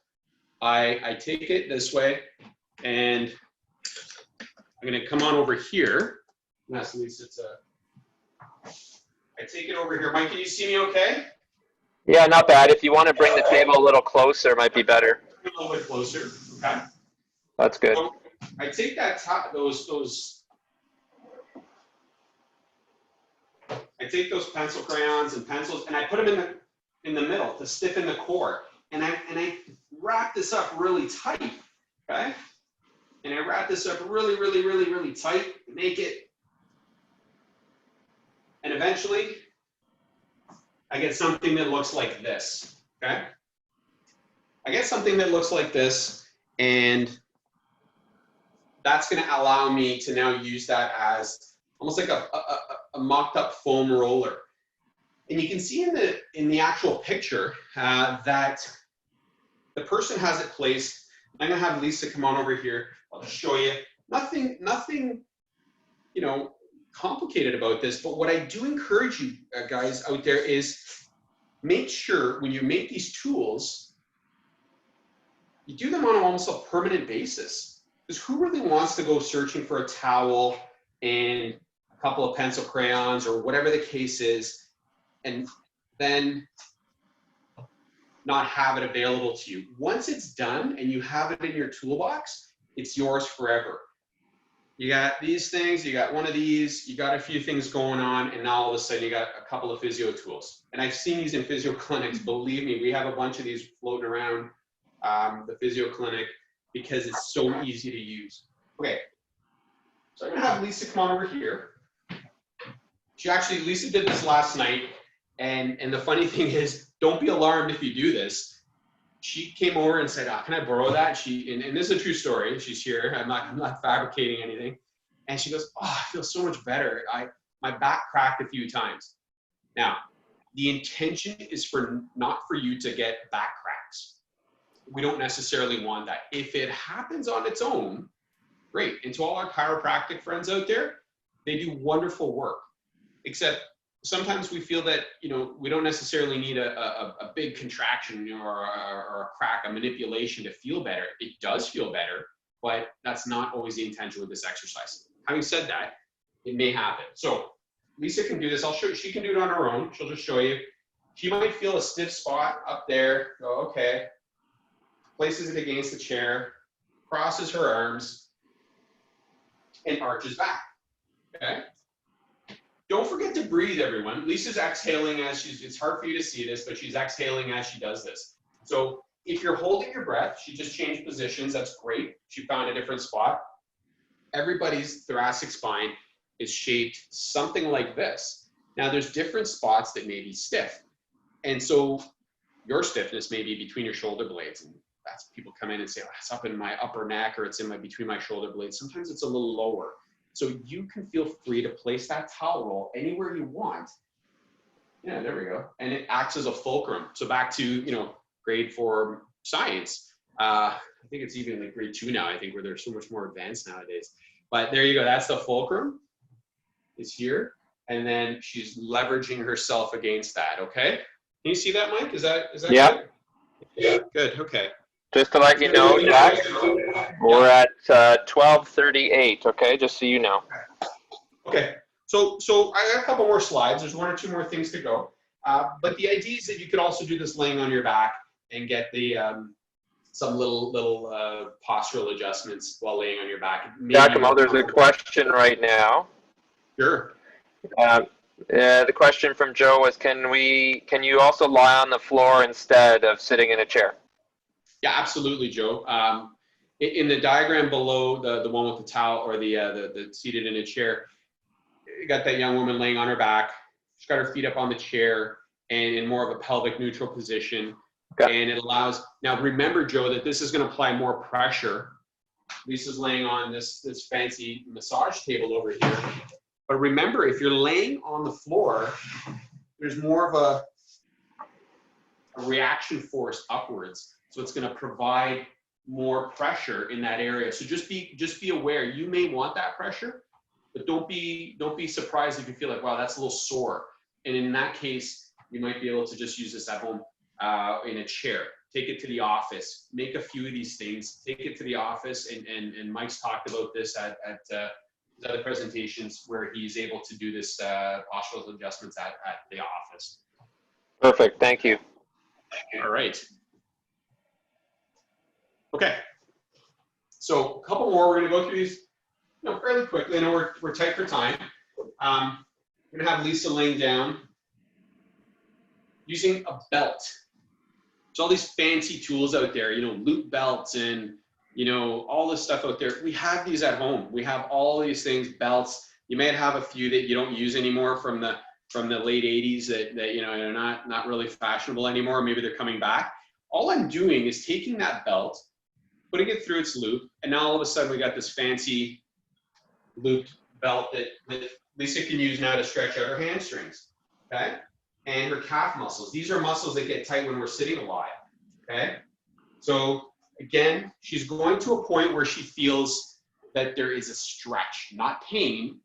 I take it this way, and I'm gonna come on over here. Yes, Lisa, I take it over here. Mike, can you see me okay? Yeah, not bad. If you want to bring the table a little closer, it might be better. A little bit closer, okay? That's good. So I take that I take those pencil crayons and pencils, and I put them in the middle to stiffen the core. And I wrap this up really tight, okay? And I wrap this up really, really, really, really tight, make it, and eventually I get something that looks like this, okay? I get something that looks like this, and that's gonna allow me to now use that as almost like a mocked up foam roller. And you can see in the actual picture that the person has it placed. I'm gonna have Lisa come on over here. I'll just show you. Nothing, you know, complicated about this, but what I do encourage you guys out there is make sure when you make these tools, you do them on almost a permanent basis. Because who really wants to go searching for a towel and a couple of pencil crayons or whatever the case is, and then not have it available to you? Once it's done and you have it in your toolbox, it's yours forever. You got these things, you got one of these, you got a few things going on, and now all of a sudden you got a couple of physio tools. And I've seen these in physio clinics. Believe me, we have a bunch of these floating around the physio clinic because it's so easy to use. Okay, so I'm gonna have Lisa come on over here. Lisa did this last night, and the funny thing is, don't be alarmed if you do this. She came over and said, can I borrow that? And this is a true story. She's here. I'm not fabricating anything. And she goes, I feel so much better. My back cracked a few times. Now, the intention is not for you to get back cracks. We don't necessarily want that. If it happens on its own, great. And to all our chiropractic friends out there, they do wonderful work. Except sometimes we feel that, you know, we don't necessarily need a big contraction, you know, or a crack, a manipulation to feel better. It does feel better, but that's not always the intention with this exercise. Having said that, it may happen. So Lisa can do this. I'll show you. She can do it on her own. She'll just show you. She might feel a stiff spot up there. Go, okay. Places it against the chair, crosses her arms, and arches back. Okay. Don't forget to breathe, everyone. Lisa's exhaling as it's hard for you to see this, but she's exhaling as she does this. So if you're holding your breath, she just changed positions. That's great. She found a different spot. Everybody's thoracic spine is shaped something like this. Now there's different spots that may be stiff. And so your stiffness may be between your shoulder blades. And that's people come in and say, it's up in my upper neck or it's in between my shoulder blades. Sometimes it's a little lower. So you can feel free to place that towel roll anywhere you want. Yeah, there we go. And it acts as a fulcrum. So back to, you know, grade 4 science. I think it's even like grade 2 now, I think, where they're so much more advanced nowadays. But there you go. That's the fulcrum. It's here. And then she's leveraging herself against that. Okay. Can you see that, Mike? Is that yeah. Good? Yeah. Good. Okay. Just to let you know, Jack, we're at 12:38, okay? Just so you know. Okay, so I got a couple more slides. There's 1 or 2 more things to go. But the idea is that you could also do this laying on your back and get the some little postural adjustments while laying on your back. Giacomo, there's a question right now. Sure. The question from Joe was, can you also lie on the floor instead of sitting in a chair? Yeah, absolutely, Joe. In the diagram below, the one with the towel or the seated in a chair, you got that young woman laying on her back. She's got her feet up on the chair and in more of a pelvic neutral position. Okay. And it allows, now remember, Joe, that this is going to apply more pressure Lisa's laying on this fancy massage table over here. But remember, if you're laying on the floor, there's more of a reaction force upwards. So it's going to provide more pressure in that area. So just be aware. You may want that pressure, but don't be surprised if you feel like, wow, that's a little sore. And in that case, you might be able to just use this at home in a chair. Take it to the office. Make a few of these things. Take it to the office. And Mike's talked about this at his other presentations where he's able to do this postural adjustments at the office. Perfect. Thank you. All right. Okay. So a couple more. We're going to go through these fairly quickly. I know we're tight for time. I'm going to have Lisa laying down using a belt. There's all these fancy tools out there, loop belts and, all this stuff out there. We have these at home. We have all these things, belts. You may have a few that you don't use anymore from the late 80s that are not really fashionable anymore. Maybe they're coming back. All I'm doing is taking that belt, putting it through its loop, and now all of a sudden we got this fancy looped belt that Lisa can use now to stretch out her hamstrings, okay? And her calf muscles. These are muscles that get tight when we're sitting a lot, okay? So again, she's going to a point where she feels that there is a stretch, not pain.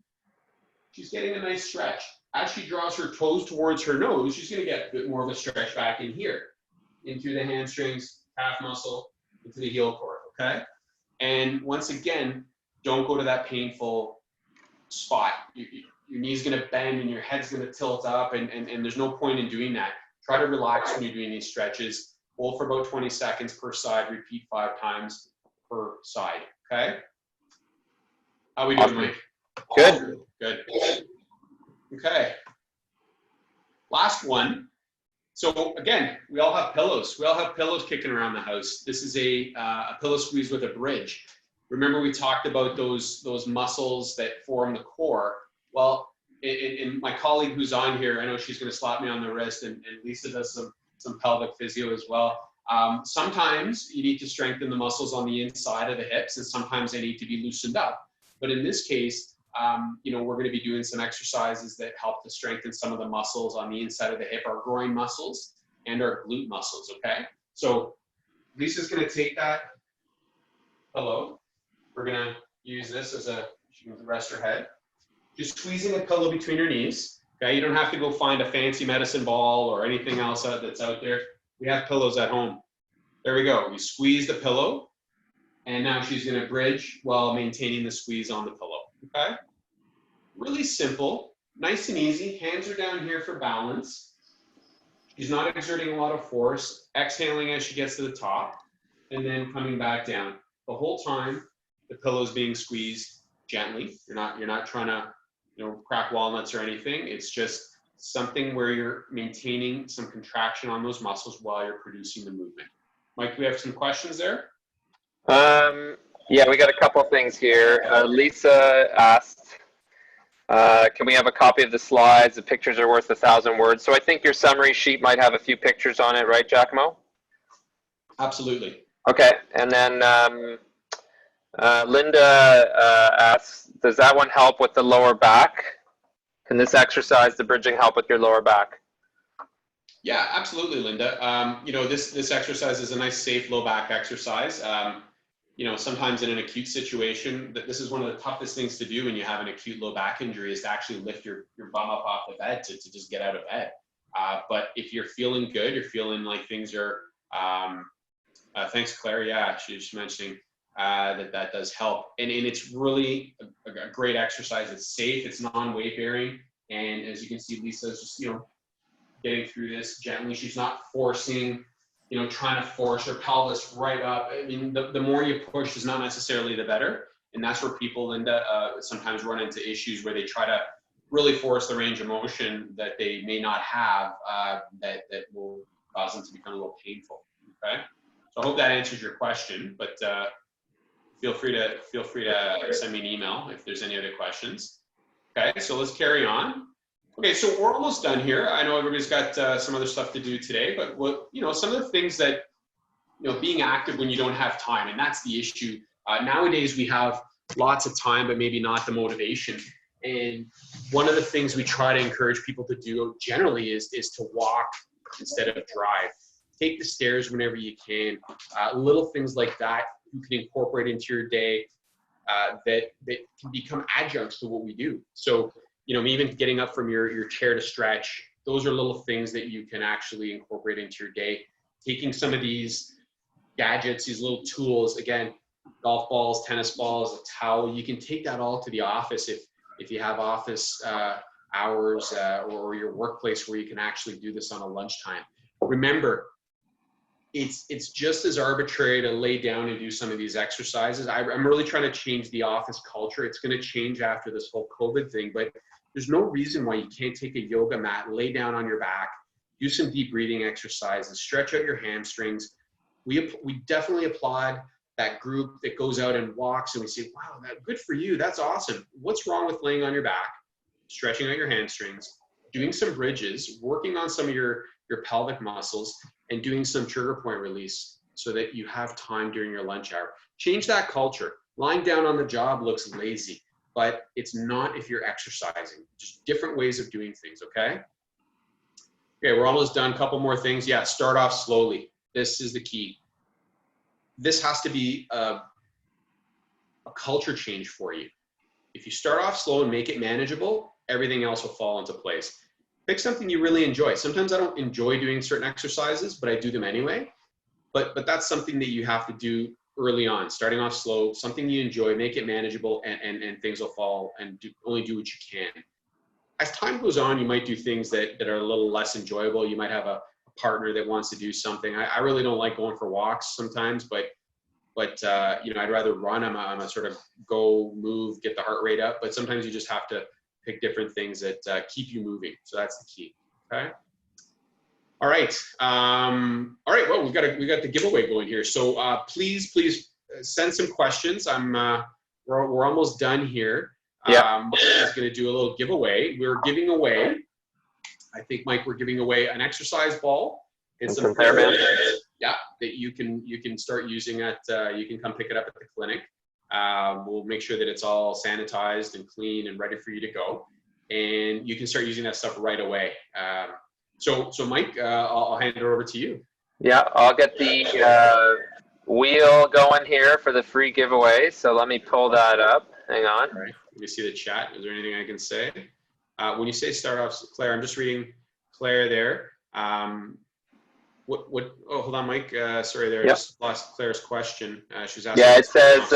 She's getting a nice stretch. As she draws her toes towards her nose, she's gonna get a bit more of a stretch back in here, into the hamstrings, calf muscle, into the heel cord, okay? And once again, don't go to that painful spot. Your knee's gonna bend and your head's gonna tilt up and there's no point in doing that. Try to relax when you're doing these stretches. Hold for about 20 seconds per side, repeat 5 times per side, okay? How we doing, Mike? Good. Good. Okay. Last one. So again, we all have pillows. We all have pillows kicking around the house. This is a pillow squeeze with a bridge. Remember we talked about those muscles that form the core. Well, in my colleague who's on here, I know she's going to slap me on the wrist, and Lisa does some pelvic physio as well. Sometimes you need to strengthen the muscles on the inside of the hips, and sometimes they need to be loosened up. But in this case, we're going to be doing some exercises that help to strengthen some of the muscles on the inside of the hip, our groin muscles and our glute muscles, okay? So Lisa's going to take that pillow. We're going to use this she can rest her head. Just squeezing a pillow between her knees, okay? You don't have to go find a fancy medicine ball or anything else that's out there. We have pillows at home. There we go. We squeeze the pillow, and now she's going to bridge while maintaining the squeeze on the pillow. Okay, really simple, nice and easy. Hands are down here for balance. She's not exerting a lot of force, exhaling as she gets to the top, and then coming back down. The whole time, the pillow is being squeezed gently. You're not trying to, crack walnuts or anything. It's just something where you're maintaining some contraction on those muscles while you're producing the movement. Mike, we have some questions there? Yeah, we got a couple things here. Lisa asked, can we have a copy of the slides? The pictures are worth 1,000 words. So I think your summary sheet might have a few pictures on it, right, Giacomo? Absolutely. Okay, and then Linda asks, does that one help with the lower back? Can this exercise, the bridging, help with your lower back? Yeah, absolutely, Linda. This exercise is a nice, safe low back exercise. Sometimes in an acute situation, this is one of the toughest things to do when you have an acute low back injury is to actually lift your bum up off the bed to just get out of bed. But if you're feeling good, you're feeling like things are, thanks, Claire. Yeah, she's mentioning that does help. And it's really a great exercise. It's safe, it's non-weight bearing. And as you can see, Lisa's just, getting through this gently. She's not forcing, trying to force her pelvis right up. I mean, the more you push is not necessarily the better. And that's where people, Linda, sometimes run into issues where they try to really force the range of motion that they may not have that will cause them to become a little painful, okay? So I hope that answers your question, but feel free to send me an email if there's any other questions. Okay, so let's carry on. Okay, so we're almost done here. I know everybody's got some other stuff to do today, but some of the things that, being active when you don't have time, and that's the issue Nowadays, we have lots of time, but maybe not the motivation. And one of the things we try to encourage people to do generally is to walk instead of drive. Take the stairs whenever you can. Little things like that you can incorporate into your day that can become adjuncts to what we do. So, even getting up from your chair to stretch, those are little things that you can actually incorporate into your day. Taking some of these gadgets, these little tools, again, golf balls, tennis balls, a towel, you can take that all to the office if you have office hours or your workplace where you can actually do this on a lunchtime. Remember, it's just as arbitrary to lay down and do some of these exercises. I'm really trying to change the office culture. It's going to change after this whole COVID thing, but there's no reason why you can't take a yoga mat, lay down on your back, do some deep breathing exercises, stretch out your hamstrings. We definitely applaud that group that goes out and walks, and we say, wow, good for you. That's awesome. What's wrong with laying on your back, stretching out your hamstrings, doing some bridges, working on some of your pelvic muscles, and doing some trigger point release so that you have time during your lunch hour. Change that culture. Lying down on the job looks lazy, but it's not if you're exercising. Just different ways of doing things, okay? Okay, we're almost done. Couple more things. Yeah, start off slowly. This is the key. This has to be a culture change for you. If you start off slow and make it manageable, everything else will fall into place. Pick something you really enjoy. Sometimes I don't enjoy doing certain exercises, but I do them anyway. But that's something that you have to do early on, starting off slow, something you enjoy, make it manageable, and things will fall, and only do what you can. As time goes on, you might do things that are a little less enjoyable. You might have a partner that wants to do something. I really don't like going for walks sometimes, but I'd rather run. I'm a sort of go, move, get the heart rate up. But sometimes you just have to pick different things that keep you moving. So that's the key. Okay. All right. All right. Well, we got the giveaway going here. So please send some questions. We're almost done here. Yeah. We're just going to do a little giveaway. We're giving away, I think, Mike, we're giving away an exercise ball. It's some therapy. Yeah, that you can start using at. You can come pick it up at the clinic. We'll make sure that it's all sanitized and clean and ready for you to go, and you can start using that stuff right away. So Mike, I'll hand it over to you. Yeah, I'll get the wheel going here for the free giveaway. So let me pull that up. Hang on. All right. Let me see the chat. Is there anything I can say? When you say start off, Claire, I'm just reading Claire there. Oh, hold on, Mike. Sorry there. Yep. Just lost Claire's question. She's asking. Yeah, it says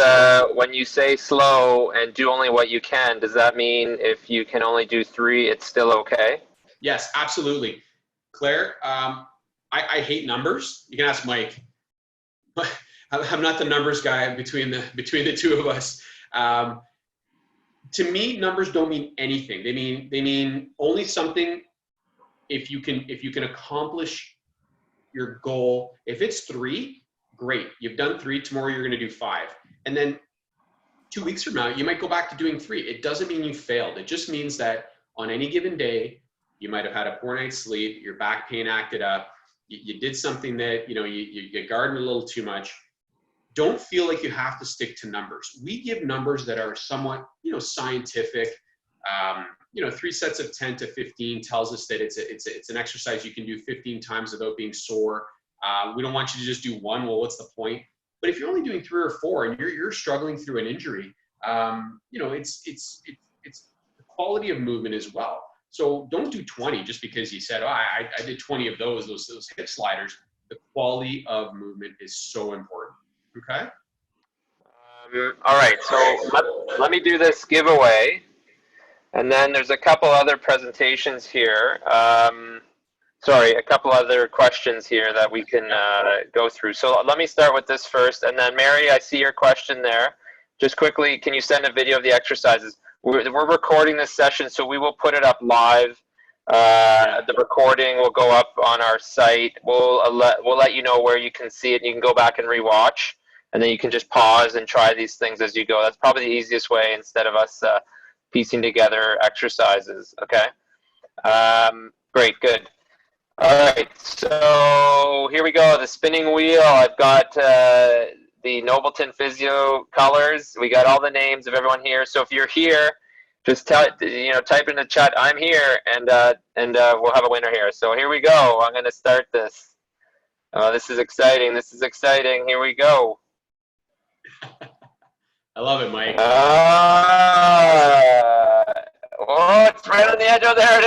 when you say slow and do only what you can, does that mean if you can only do 3, it's still okay? Yes, absolutely. Claire, I hate numbers. You can ask Mike. I'm not the numbers guy between the two of us. To me, numbers don't mean anything. They mean only something if you can accomplish your goal. If it's 3, great. You've done 3. Tomorrow you're going to do 5, and then 2 weeks from now you might go back to doing 3. It doesn't mean you failed. It just means that on any given day you might have had a poor night's sleep, your back pain acted up, you did something that you gardened a little too much. Don't feel like you have to stick to numbers. We give numbers that are somewhat scientific. 3 sets of 10 to 15 tells us that it's an exercise you can do 15 times without being sore. We don't want you to just do 1. Well, what's the point? But if you're only doing 3 or 4 and you're struggling through an injury, it's the quality of movement as well. So don't do 20 just because you said, I did 20 of those hip sliders. The quality of movement is so important. Okay. All right. So let me do this giveaway. And then there's a couple other presentations here. Sorry, a couple other questions here that we can go through. So let me start with this first. And then Mary, I see your question there. Just quickly, can you send a video of the exercises? We're recording this session, so we will put it up live. The recording will go up on our site. We'll let you know where you can see it. You can go back and rewatch, and then you can just pause and try these things as you go. That's probably the easiest way instead of us piecing together exercises. Okay. Great. Good. All right. So here we go. The spinning wheel. I've got the the Nobleton Physio colors. We got all the names of everyone here. So if you're here, just type in the chat, I'm here, and we'll have a winner here. So here we go. I'm going to start this. Oh, this is exciting. This is exciting. Here we go. I love it, Mike. Oh, it's right on the edge. Oh, there it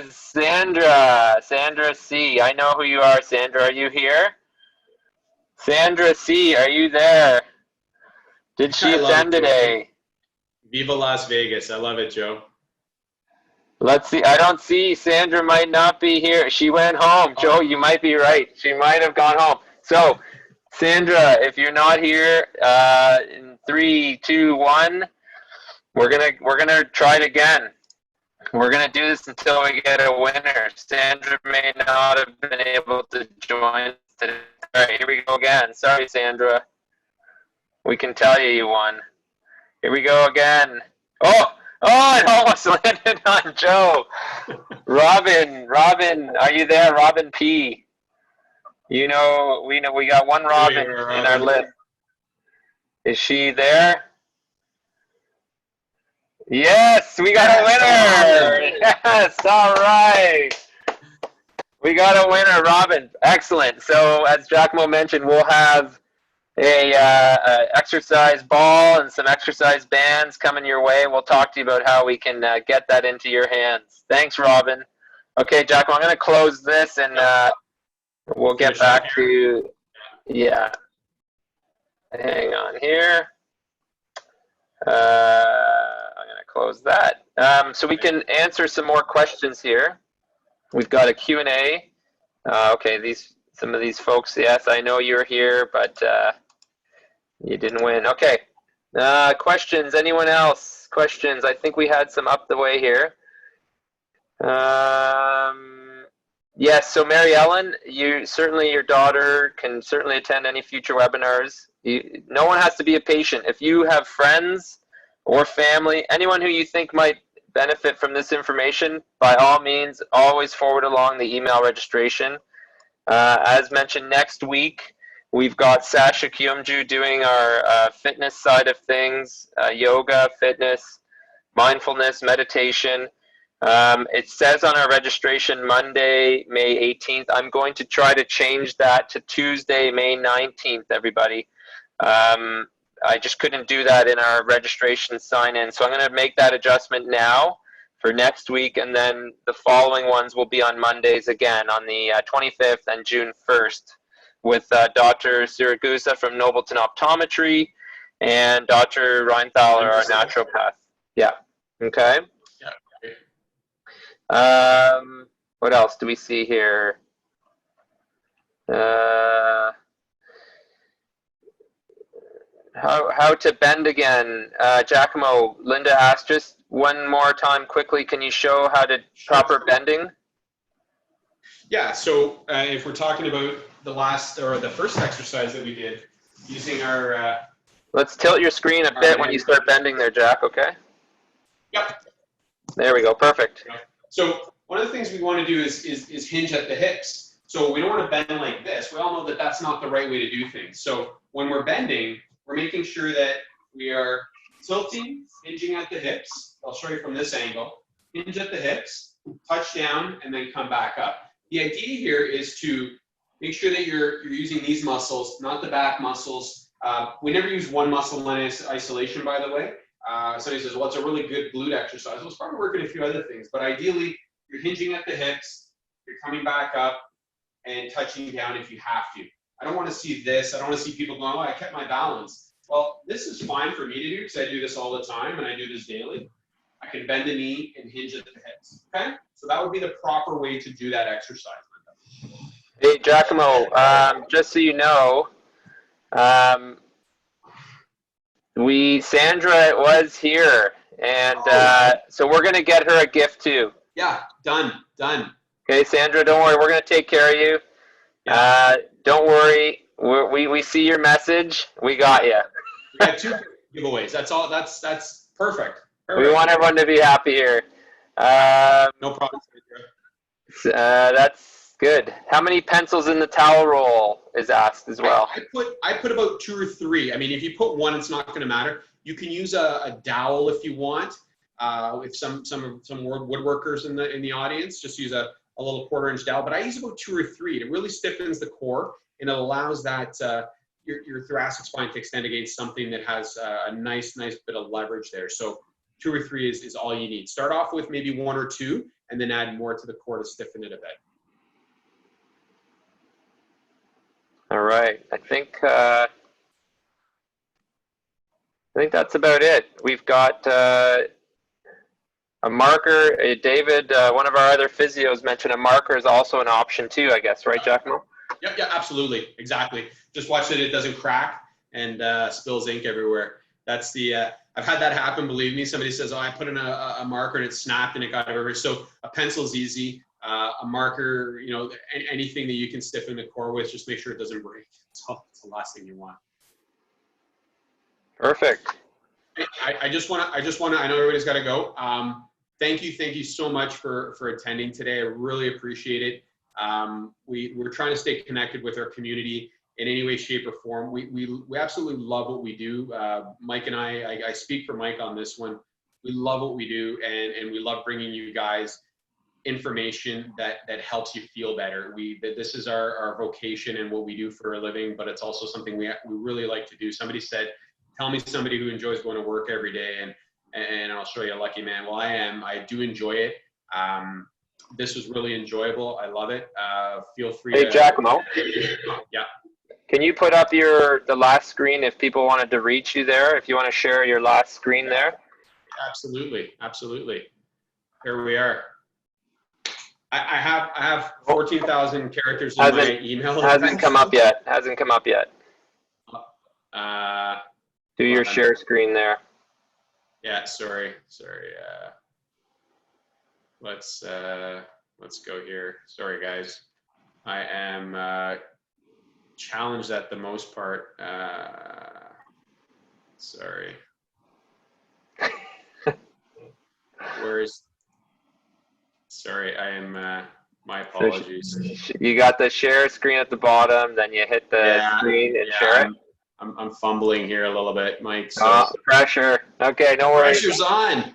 is. Sandra C. I know who you are, Sandra. Are you here? Sandra C., are you there? Did she attend today? Viva Las Vegas. I love it, Joe. Let's see. I don't see. Sandra might not be here. She went home. Joe, you might be right. She might have gone home. So, Sandra, if you're not here, in 3, 2, 1, we're gonna try it again. We're gonna do this until we get a winner. Sandra may not have been able to join today. All right, here we go again. Sorry, Sandra. We can tell you won. Here we go again. Oh, it almost landed on Joe. Robin, are you there? Robin P. We got one Robin in our list. Is she there? Yes, we got a winner. Yes, all right. We got a winner, Robin. Excellent. So as Giacomo mentioned, we'll have a exercise ball and some exercise bands coming your way. We'll talk to you about how we can get that into your hands. Thanks, Robin. Okay, Giacomo, I'm going to close this and we'll get back to, yeah. Hang on here. I'm going to close that. So we can answer some more questions here. We've got a Q&A. Okay, some of these folks, yes, I know you're here, but you didn't win. Okay. Questions? Anyone else? Questions? I think we had some up the way here. Yes, so Mary Ellen, your daughter can certainly attend any future webinars. No one has to be a patient. If you have friends or family, anyone who you think might benefit from this information, by all means, always forward along the email registration. As mentioned, next week, we've got Sasha Kyumju doing our fitness side of things, yoga, fitness, mindfulness, meditation. It says on our registration Monday, May 18th. I'm going to try to change that to Tuesday, May 19th, everybody. I just couldn't do that in our registration sign-in. So I'm going to make that adjustment now for next week, and then the following ones will be on Mondays again on the 25th and June 1st with Dr. Siragusa from Nobleton Optometry and Dr. Reinthaler, our naturopath. Yeah, okay. What else do we see here? How to bend again. Giacomo, Linda asked just one more time quickly, can you show how to proper bending? Yeah, so if we're talking about the first exercise that we did using our... Let's tilt your screen a bit when you start bending there, Jack, okay? Yep. There we go, perfect. So one of the things we want to do is hinge at the hips. So we don't want to bend like this. We all know that that's not the right way to do things. So when we're bending, we're making sure that we are tilting, hinging at the hips. I'll show you from this angle. Hinge at the hips, touch down, and then come back up. The idea here is to make sure that you're using these muscles, not the back muscles. We never use one muscle in isolation, by the way. Somebody says, well, it's a really good glute exercise. Well, it's probably working a few other things, but ideally, you're hinging at the hips, you're coming back up, and touching down if you have to. I don't want to see this. I don't want to see people going, oh, I kept my balance. Well, this is fine for me to do because I do this all the time and I do this daily. I can bend the knee and hinge at the hips, okay? So that would be the proper way to do that exercise. Hey, Giacomo, just so you know, Sandra was here, and so we're going to get her a gift too. Yeah, done. Okay, Sandra, don't worry. We're going to take care of you. Yeah. Don't worry. We see your message. We got you. We got 2 giveaways. That's all. That's perfect. We want everyone to be happy here. No problem. Good. How many pencils in the towel roll is asked as well. I put about 2 or 3. I mean, if you put 1, it's not going to matter. You can use a dowel if you want. If some woodworkers in the audience, just use a little 1/4-inch dowel. But I use about 2 or 3. It really stiffens the core, and it allows that your thoracic spine to extend against something that has a nice bit of leverage there. So 2 or 3 is all you need. Start off with maybe 1 or 2, and then add more to the core to stiffen it a bit. All right. I think that's about it. We've got a marker. David, one of our other physios, mentioned a marker is also an option too, I guess, right, Giacomo? Yep, yeah, absolutely, exactly. Just watch that it doesn't crack and spills ink everywhere. That's the. I've had that happen. Believe me. Somebody says, "Oh, I put in a marker and it snapped and it got everywhere." So a pencil's easy. A marker, you know, anything that you can stiffen the core with, just make sure it doesn't break. It's the last thing you want. Perfect. I just want to. I know everybody's got to go. Thank you so much for attending today. I really appreciate it. We're trying to stay connected with our community in any way, shape, or form. We absolutely love what we do. Mike and I speak for Mike on this one. We love what we do, and we love bringing you guys information that helps you feel better. This is our vocation and what we do for a living, but it's also something we really like to do. Somebody said, "Tell me somebody who enjoys going to work every day, and I'll show you a lucky man." Well, I do enjoy it. This was really enjoyable. I love it. Feel free to. Hey, Giacomo. Yeah. Can you put up the last screen if people wanted to reach you there? If you want to share your last screen there. Absolutely. Here we are. I have 14,000 characters in my email. Hasn't come up yet. Do your share screen there. Yeah, sorry. Let's go here. Sorry, guys. I am challenged at the most part. Sorry. Sorry, I am, my apologies. You got the share screen at the bottom, then you hit the screen and share it. I'm fumbling here a little bit, Mike. So. Pressure. Okay, no worries. Pressure's on.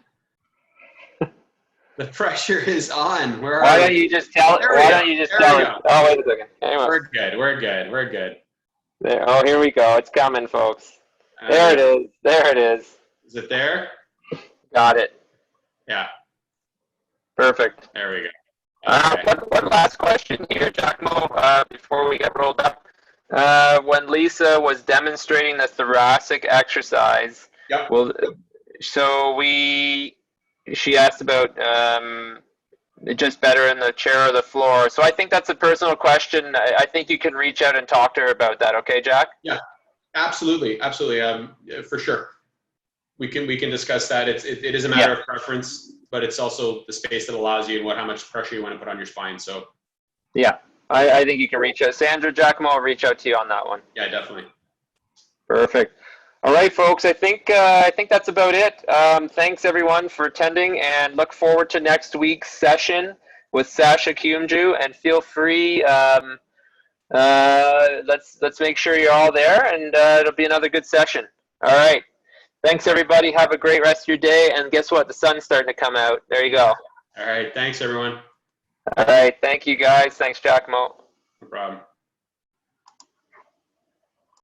The pressure is on. Why don't you just tell it? Oh, wait a second. Anyway. We're good. There. Oh, here we go. It's coming, folks. There it is. Is it there? Got it. Yeah. Perfect. There we go. Okay. One last question here, Giacomo, before we get rolled up. When Lisa was demonstrating the thoracic exercise, yep. Well, so she asked about just better in the chair or the floor. So I think that's a personal question. I think you can reach out and talk to her about that. Okay, Jack? Yeah, absolutely. For sure. We can discuss that. It is a matter of preference, but it's also the space that allows you and how much pressure you want to put on your spine. So. Yeah, I think you can reach out. Sandra, Giacomo, I'll reach out to you on that one. Yeah, definitely. Perfect. All right, folks. I think that's about it. Thanks everyone for attending, and look forward to next week's session with Sasha Kumju. And feel free. Let's make sure you're all there, and it'll be another good session. All right. Thanks everybody. Have a great rest of your day. And guess what? The sun's starting to come out. There you go. All right. Thanks everyone. All right. Thank you guys. Thanks, Giacomo. No problem.